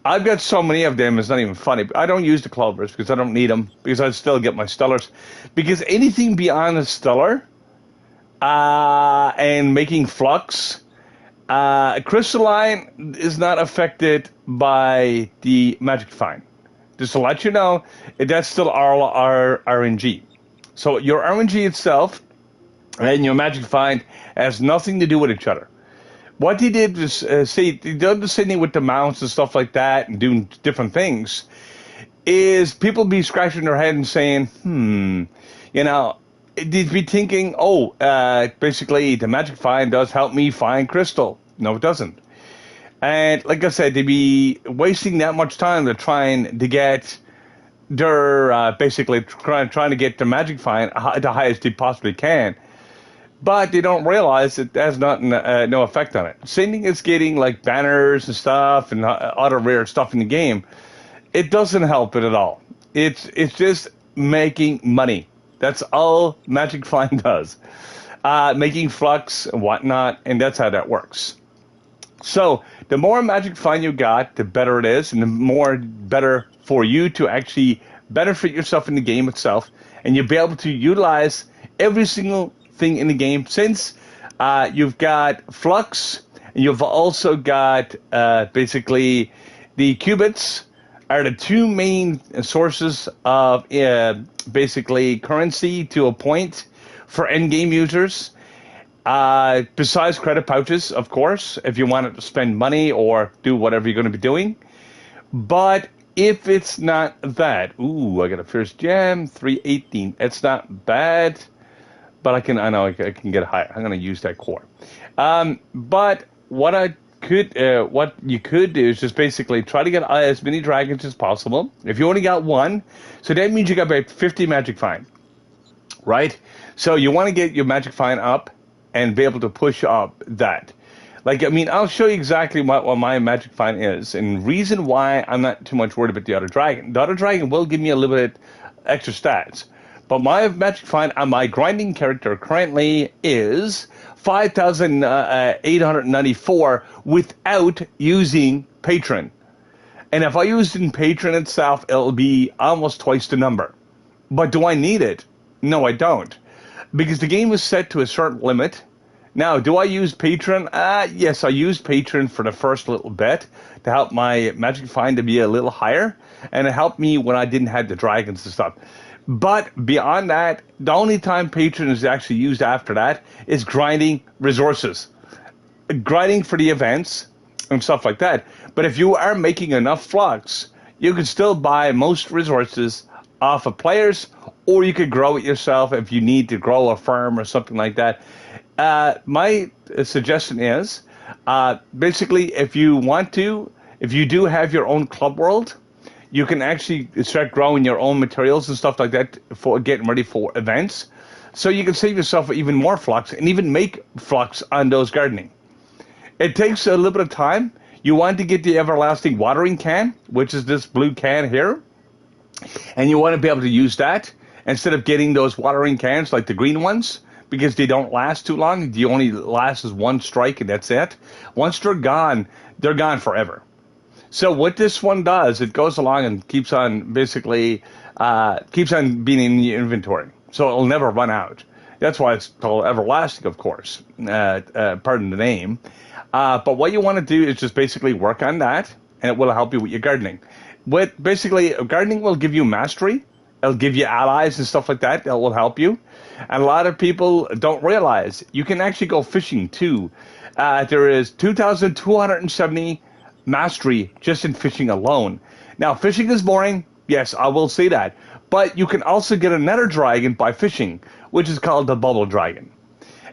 I've got so many of them, it's not even funny. I don't use the clovers because I don't need them, because I still get my stellars. Because anything beyond a stellar and making flux, crystalline is not affected by the magic find. Just to let you know, that's still our RNG. So your RNG itself and your magic find has nothing to do with each other. What he did was they did the same thing with the mounts and stuff like that, and doing different things. Is people be scratching their head and saying, they'd be thinking, basically the magic find does help me find crystal. No, it doesn't. And like I said, they'd be wasting that much time to trying to get their basically trying to get their magic find the highest they possibly can. But they don't realize it has no effect on it. Same thing as getting like banners and stuff and other rare stuff in the game. It doesn't help it at all. It's just making money. That's all Magic Find does. Making flux and whatnot, and that's how that works. So the more Magic Find you got, the better it is, and the more better for you to actually benefit yourself in the game itself, and you'll be able to utilize every single thing in the game, since you've got flux and you've also got basically the qubits are the 2 main sources of basically currency to a point for endgame users, besides credit pouches, of course, if you wanted to spend money or do whatever you're going to be doing. But if it's not that, I got a first gem, 318. It's not bad. But I know I can get higher. I'm going to use that core. But what you could do is just basically try to get as many dragons as possible. If you only got one, so that means you got about 50 magic find, right? So you want to get your magic find up and be able to push up that. Like, I mean, I'll show you exactly what my magic find is, and reason why I'm not too much worried about the other dragon. The other dragon will give me a little bit extra stats. But my magic find on my grinding character currently is 5,894 without using Patron. And if I used in Patron itself, it'll be almost twice the number. But do I need it? No, I don't. Because the game is set to a certain limit. Now, do I use Patron? Yes, I used Patron for the first little bit to help my magic find to be a little higher. And it helped me when I didn't have the dragons and stuff. But beyond that, the only time Patron is actually used after that is grinding resources. Grinding for the events and stuff like that. But if you are making enough flux, you can still buy most resources off of players, or you could grow it yourself if you need to grow a farm or something like that. My suggestion is, basically, if you do have your own club world, you can actually start growing your own materials and stuff like that for getting ready for events. So you can save yourself even more flux and even make flux on those gardening. It takes a little bit of time. You want to get the everlasting watering can, which is this blue can here, and you want to be able to use that instead of getting those watering cans like the green ones, because they don't last too long. They only last as one strike and that's it. Once they're gone forever. So what this one does, it goes along and keeps on basically keeps on being in the inventory, so it'll never run out. That's why it's called everlasting, of course. Pardon the name. But what you want to do is just basically work on that, and it will help you with your gardening. Basically, gardening will give you mastery. It'll give you allies and stuff like that. That will help you. And a lot of people don't realize you can actually go fishing too. There is 2,270 mastery just in fishing alone. Now, fishing is boring. Yes, I will say that. But you can also get another dragon by fishing, which is called the bubble dragon.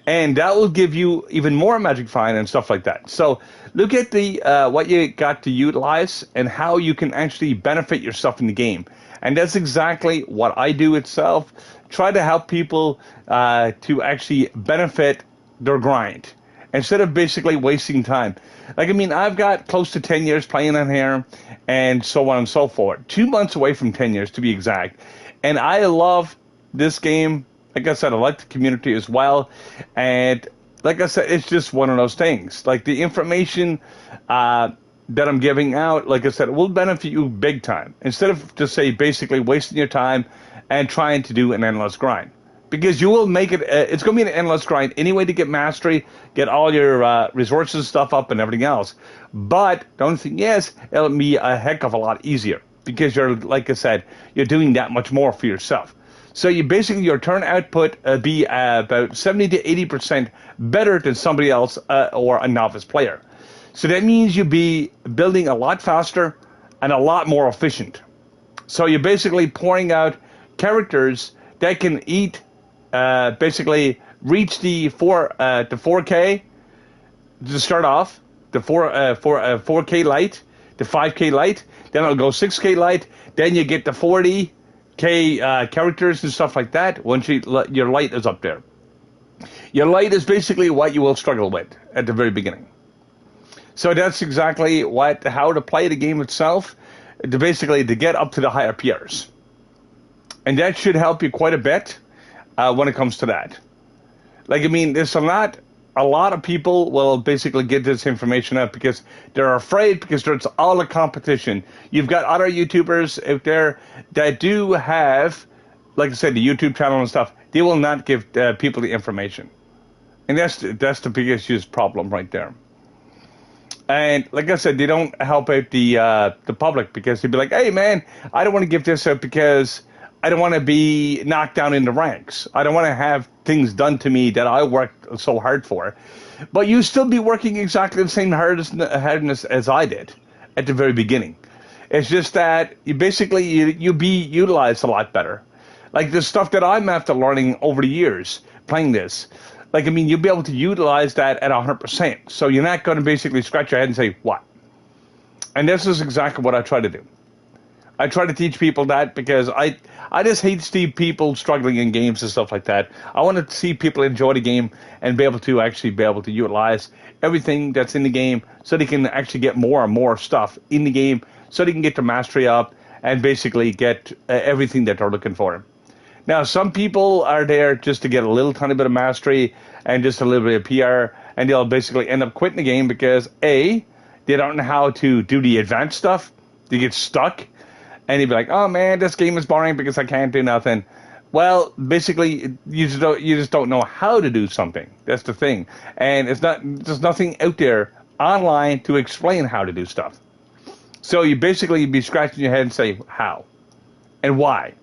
And that will give you even more magic find and stuff like that. So look at the what you got to utilize and how you can actually benefit yourself in the game. And that's exactly what I do itself. Try to help people to actually benefit their grind instead of basically wasting time. Like, I mean, I've got close to 10 years playing on here and so on and so forth. 2 months away from 10 years to be exact. And I love this game. Like I said, I like the community as well. And like I said, it's just one of those things. Like the information that I'm giving out, like I said, it will benefit you big time. Instead of just say basically wasting your time and trying to do an endless grind. Because you will make it, it's going to be an endless grind anyway to get mastery, get all your resources stuff up and everything else. But the only thing is, it'll be a heck of a lot easier. Because you're, like I said, you're doing that much more for yourself. So you basically, your turn output be about 70 to 80% better than somebody else or a novice player. So that means you'll be building a lot faster and a lot more efficient. So you're basically pouring out characters that can basically reach the 4K to start off, the 4K light, the 5K light, then it'll go 6K light, then you get the 40K characters and stuff like that once your light is up there. Your light is basically what you will struggle with at the very beginning. So that's exactly how to play the game itself, to get up to the higher PRs. And that should help you quite a bit when it comes to that. Like, I mean, there's a lot of people will basically get this information out because they're afraid, because there's all the competition. You've got other YouTubers out there that do have, like I said, the YouTube channel and stuff. They will not give people the information. And that's the biggest problem right there. And like I said, they don't help out the public, because they'd be like, hey, man, I don't want to give this out because I don't want to be knocked down in the ranks. I don't want to have things done to me that I worked so hard for. But you still be working exactly the same hardness as I did at the very beginning. It's just that you be utilized a lot better. Like the stuff that I'm after learning over the years playing this. Like, I mean, you'll be able to utilize that at 100%. So you're not going to basically scratch your head and say, what? And this is exactly what I try to do. I try to teach people that because I just hate to see people struggling in games and stuff like that. I want to see people enjoy the game and be able to utilize everything that's in the game so they can actually get more and more stuff in the game so they can get their mastery up and basically get everything that they're looking for. Now, some people are there just to get a little tiny bit of mastery and just a little bit of PR, and they'll basically end up quitting the game because, A, they don't know how to do the advanced stuff. They get stuck. And you'd be like, oh, man, this game is boring because I can't do nothing. Well, basically, you just don't know how to do something. That's the thing. And there's nothing out there online to explain how to do stuff. So you'd be scratching your head and say, how? And why?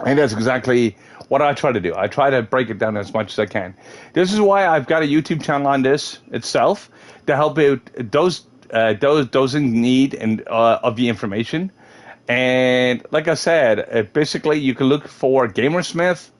And that's exactly what I try to do. I try to break it down as much as I can. This is why I've got a YouTube channel on this itself to help out those in need of the information. And like I said, basically you can look for Gamersmith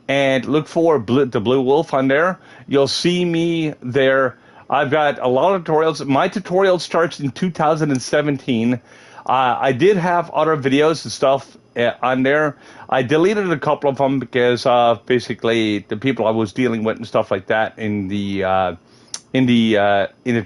and look for the Blue Wolf on there. You'll see me there. I've got a lot of tutorials. My tutorial starts in 2017. I did have other videos and stuff on there. I deleted a couple of them because basically the people I was dealing with and stuff like that in the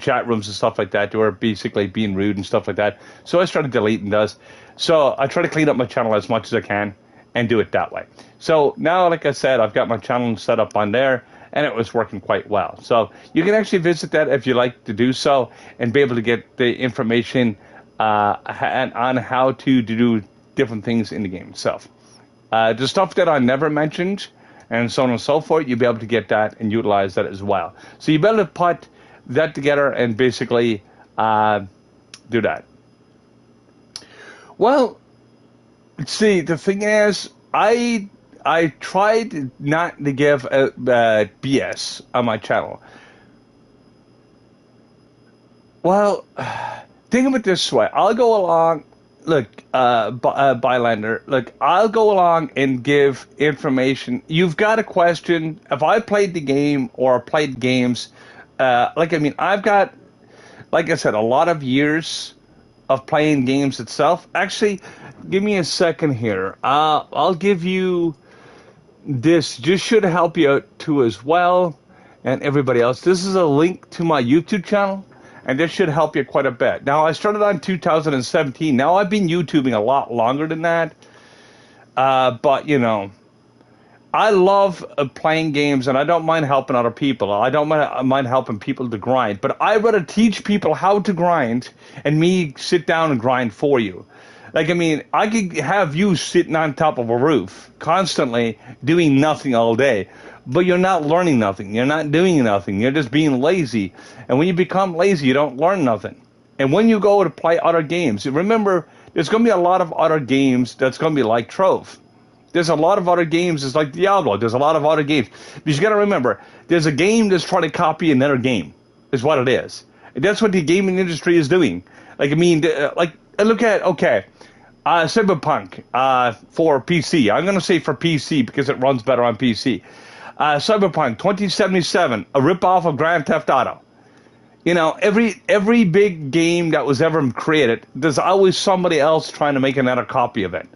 chat rooms and stuff like that, they were basically being rude and stuff like that. So I started deleting those. So I try to clean up my channel as much as I can and do it that way. So now, like I said, I've got my channel set up on there, and it was working quite well. So you can actually visit that if you like to do so and be able to get the information on how to do different things in the game itself. The stuff that I never mentioned and so on and so forth, you'll be able to get that and utilize that as well. So you better put that together and basically do that. Well, see, the thing is, I tried not to give BS on my channel. Well, think of it this way. I'll go along, look, Bylander, look, I'll go along and give information. You've got a question. If I played the game or played games, I've got, like I said, a lot of years of playing games itself. Actually, give me a second here. I'll give you this. Just should help you out too as well, and everybody else. This is a link to my YouTube channel, and this should help you quite a bit. Now, I started on 2017. Now, I've been YouTubing a lot longer than that, but you know, I love playing games, and I don't mind helping other people. I don't mind helping people to grind, but I'd rather teach people how to grind and me sit down and grind for you. Like, I mean, I could have you sitting on top of a roof constantly doing nothing all day, but you're not learning nothing. You're not doing nothing. You're just being lazy. And when you become lazy, you don't learn nothing. And when you go to play other games, remember, there's going to be a lot of other games that's going to be like Trove. There's a lot of other games. It's like Diablo. There's a lot of other games. But you got to remember, there's a game that's trying to copy another game, is what it is. And that's what the gaming industry is doing. Like, I mean, look at, okay, Cyberpunk for PC. I'm going to say for PC because it runs better on PC. Cyberpunk 2077, a ripoff of Grand Theft Auto. You know, every big game that was ever created, there's always somebody else trying to make another copy of it.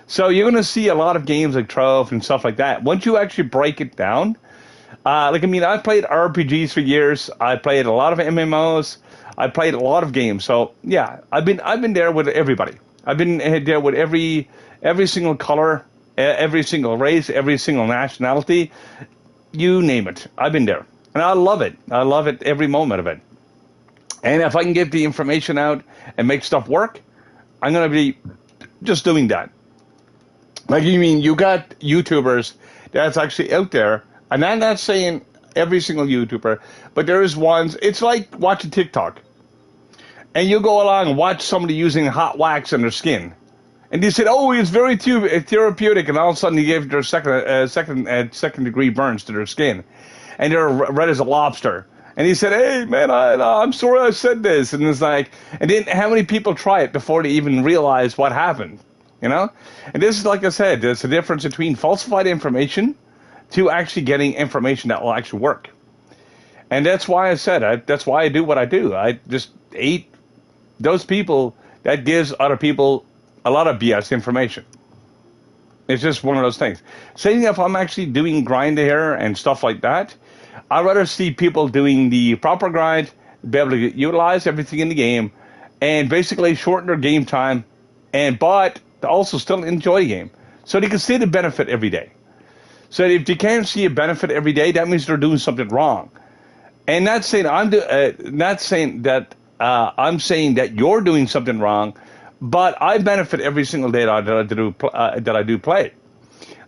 So you're going to see a lot of games like Trove and stuff like that. Once you actually break it down, I played RPGs for years. I played a lot of MMOs. I played a lot of games. So yeah, I've been there with everybody. I've been there with every single color, every single race, every single nationality. You name it. I've been there. And I love it. I love it every moment of it. And if I can get the information out and make stuff work, I'm going to be just doing that. Like, you mean, you got YouTubers that's actually out there, and I'm not saying every single YouTuber, but there is ones, it's like watching TikTok. And you go along and watch somebody using hot wax on their skin. And they said, oh, it's very therapeutic, and all of a sudden they gave their second degree burns to their skin. And they're red as a lobster. And he said, hey, man, I'm sorry I said this. And it's like, and then how many people try it before they even realize what happened? You know? And this is, like I said, there's a difference between falsified information to actually getting information that will actually work. And that's why I said, that's why I do what I do. I just hate those people that gives other people a lot of BS information. It's just one of those things. Saying if I'm actually doing grind here and stuff like that, I'd rather see people doing the proper grind, be able to utilize everything in the game, and basically shorten their game time, but to also still enjoy the game. So they can see the benefit every day. So if they can't see a benefit every day, that means they're doing something wrong. And not saying I'm saying that you're doing something wrong, but I benefit every single day that I do play.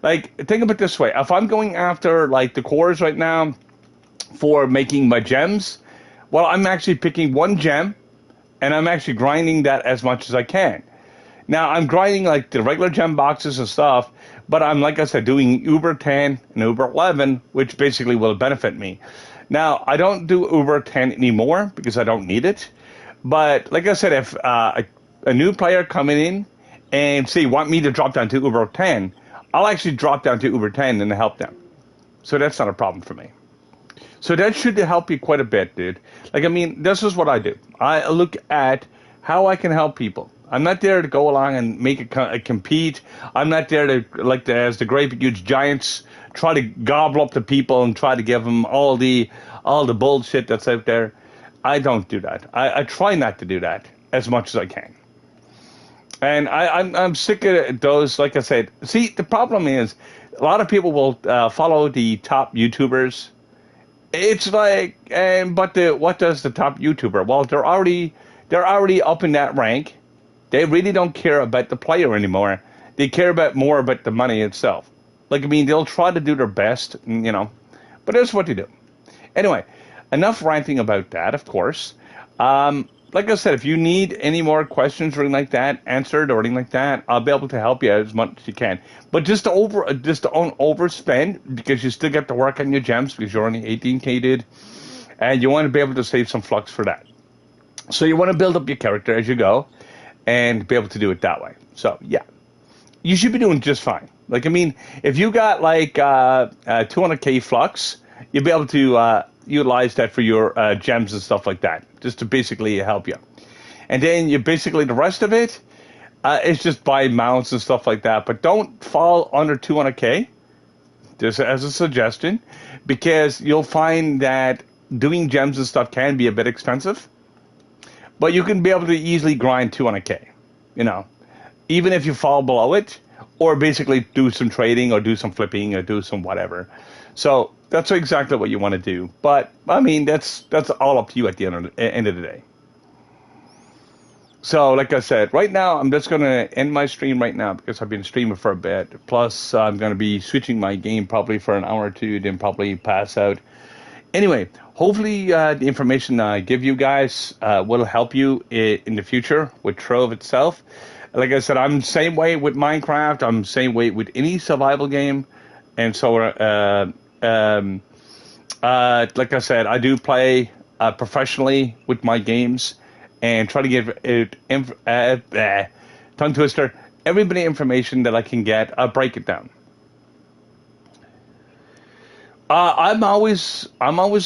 Like, think of it this way. If I'm going after, like, the cores right now for making my gems, well, I'm actually picking one gem, and I'm actually grinding that as much as I can. Now, I'm grinding, like, the regular gem boxes and stuff, but I'm, like I said, doing Uber 10 and Uber 11, which basically will benefit me. Now, I don't do Uber 10 anymore because I don't need it. But, like I said, if a new player coming in and say want me to drop down to Uber 10, I'll actually drop down to Uber 10 and help them. So that's not a problem for me. So that should help you quite a bit, dude. Like, I mean, this is what I do. I look at how I can help people. I'm not there to go along and make a compete. I'm not there to, like, as the great huge giants, try to gobble up the people and try to give them all the bullshit that's out there. I don't do that. I try not to do that as much as I can. And I'm sick of those. Like I said, see, the problem is a lot of people will follow the top YouTubers. It's like, but what does the top YouTuber? Well, they're already up in that rank. They really don't care about the player anymore. They care about more about the money itself. Like, I mean, they'll try to do their best, but that's what they do. Anyway, enough ranting about that, of course. Like I said, if you need any more questions or anything like that answered or anything like that, I'll be able to help you as much as you can. But just don't overspend, because you still get to work on your gems because you're only 18K, dude, and you want to be able to save some flux for that. So you want to build up your character as you go and be able to do it that way. So yeah, you should be doing just fine. Like, I mean, if you got like 200K flux, you'll be able to utilize that for your gems and stuff like that, just to basically help you. And then you basically, the rest of it, it's just buy mounts and stuff like that. But don't fall under 200K, just as a suggestion, because you'll find that doing gems and stuff can be a bit expensive. But you can be able to easily grind 200K, even if you fall below it, or basically do some trading or do some flipping or do some whatever. So that's exactly what you want to do. But I mean, that's all up to you at the end of the day. So like I said, right now I'm just going to end my stream right now because I've been streaming for a bit. Plus I'm going to be switching my game probably for an hour or two, then probably pass out. Anyway, hopefully the information I give you guys will help you in the future with Trove itself. Like I said, I'm the same way with Minecraft. I'm the same way with any survival game. And so, like I said, I do play professionally with my games and try to give it, tongue twister, everybody information that I can get. I'll break it down. I'm always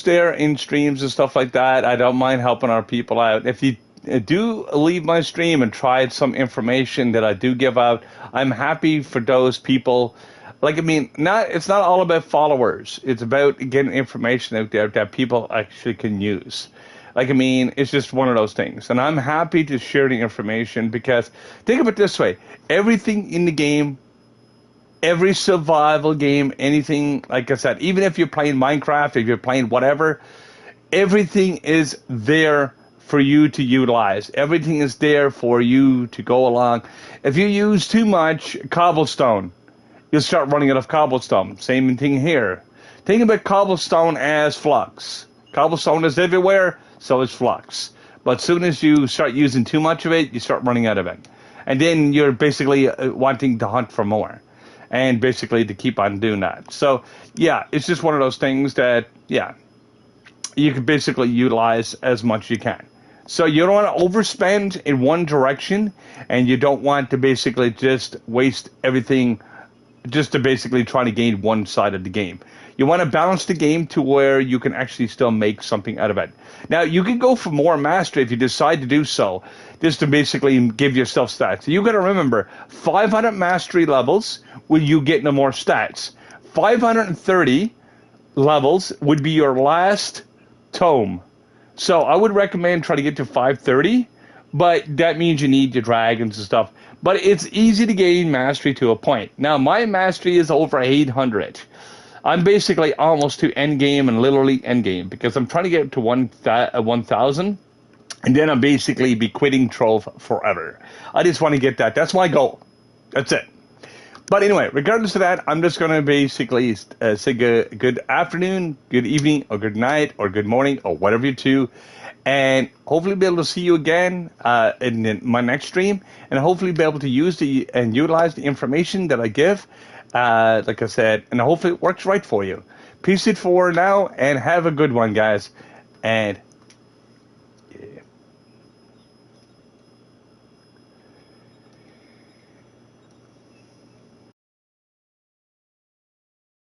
there in streams and stuff like that. I don't mind helping our people out. If you do leave my stream and tried some information that I do give out, I'm happy for those people. Like, I mean, it's not all about followers. It's about getting information out there that people actually can use. Like, I mean, it's just one of those things. And I'm happy to share the information because think of it this way. Everything in the game, every survival game, anything, like I said, even if you're playing Minecraft, if you're playing whatever, everything is there for you to utilize. Everything is there for you to go along. If you use too much cobblestone, you'll start running out of cobblestone. Same thing here. Think about cobblestone as flux. Cobblestone is everywhere, so is flux. But as soon as you start using too much of it, you start running out of it. And then you're basically wanting to hunt for more. And basically to keep on doing that. So, yeah, it's just one of those things that, yeah, you can basically utilize as much as you can. So you don't want to overspend in one direction, and you don't want to basically just waste everything just to basically try to gain one side of the game. You want to balance the game to where you can actually still make something out of it. Now, you can go for more mastery if you decide to do so, just to basically give yourself stats. You got to remember, 500 mastery levels will you get no more stats. 530 levels would be your last tome. So I would recommend try to get to 530, but that means you need your dragons and stuff. But it's easy to gain mastery to a point. Now, my mastery is over 800. I'm basically almost to end game and literally end game because I'm trying to get to 1,000, and then I'll basically be quitting Trove forever. I just want to get that. That's my goal. That's it. But anyway, regardless of that, I'm just going to basically say good afternoon, good evening, or good night, or good morning, or whatever you do. And hopefully be able to see you again in my next stream, and hopefully be able to use and utilize the information that I give, like I said, and hopefully it works right for you. Peace it for now, and have a good one, guys. And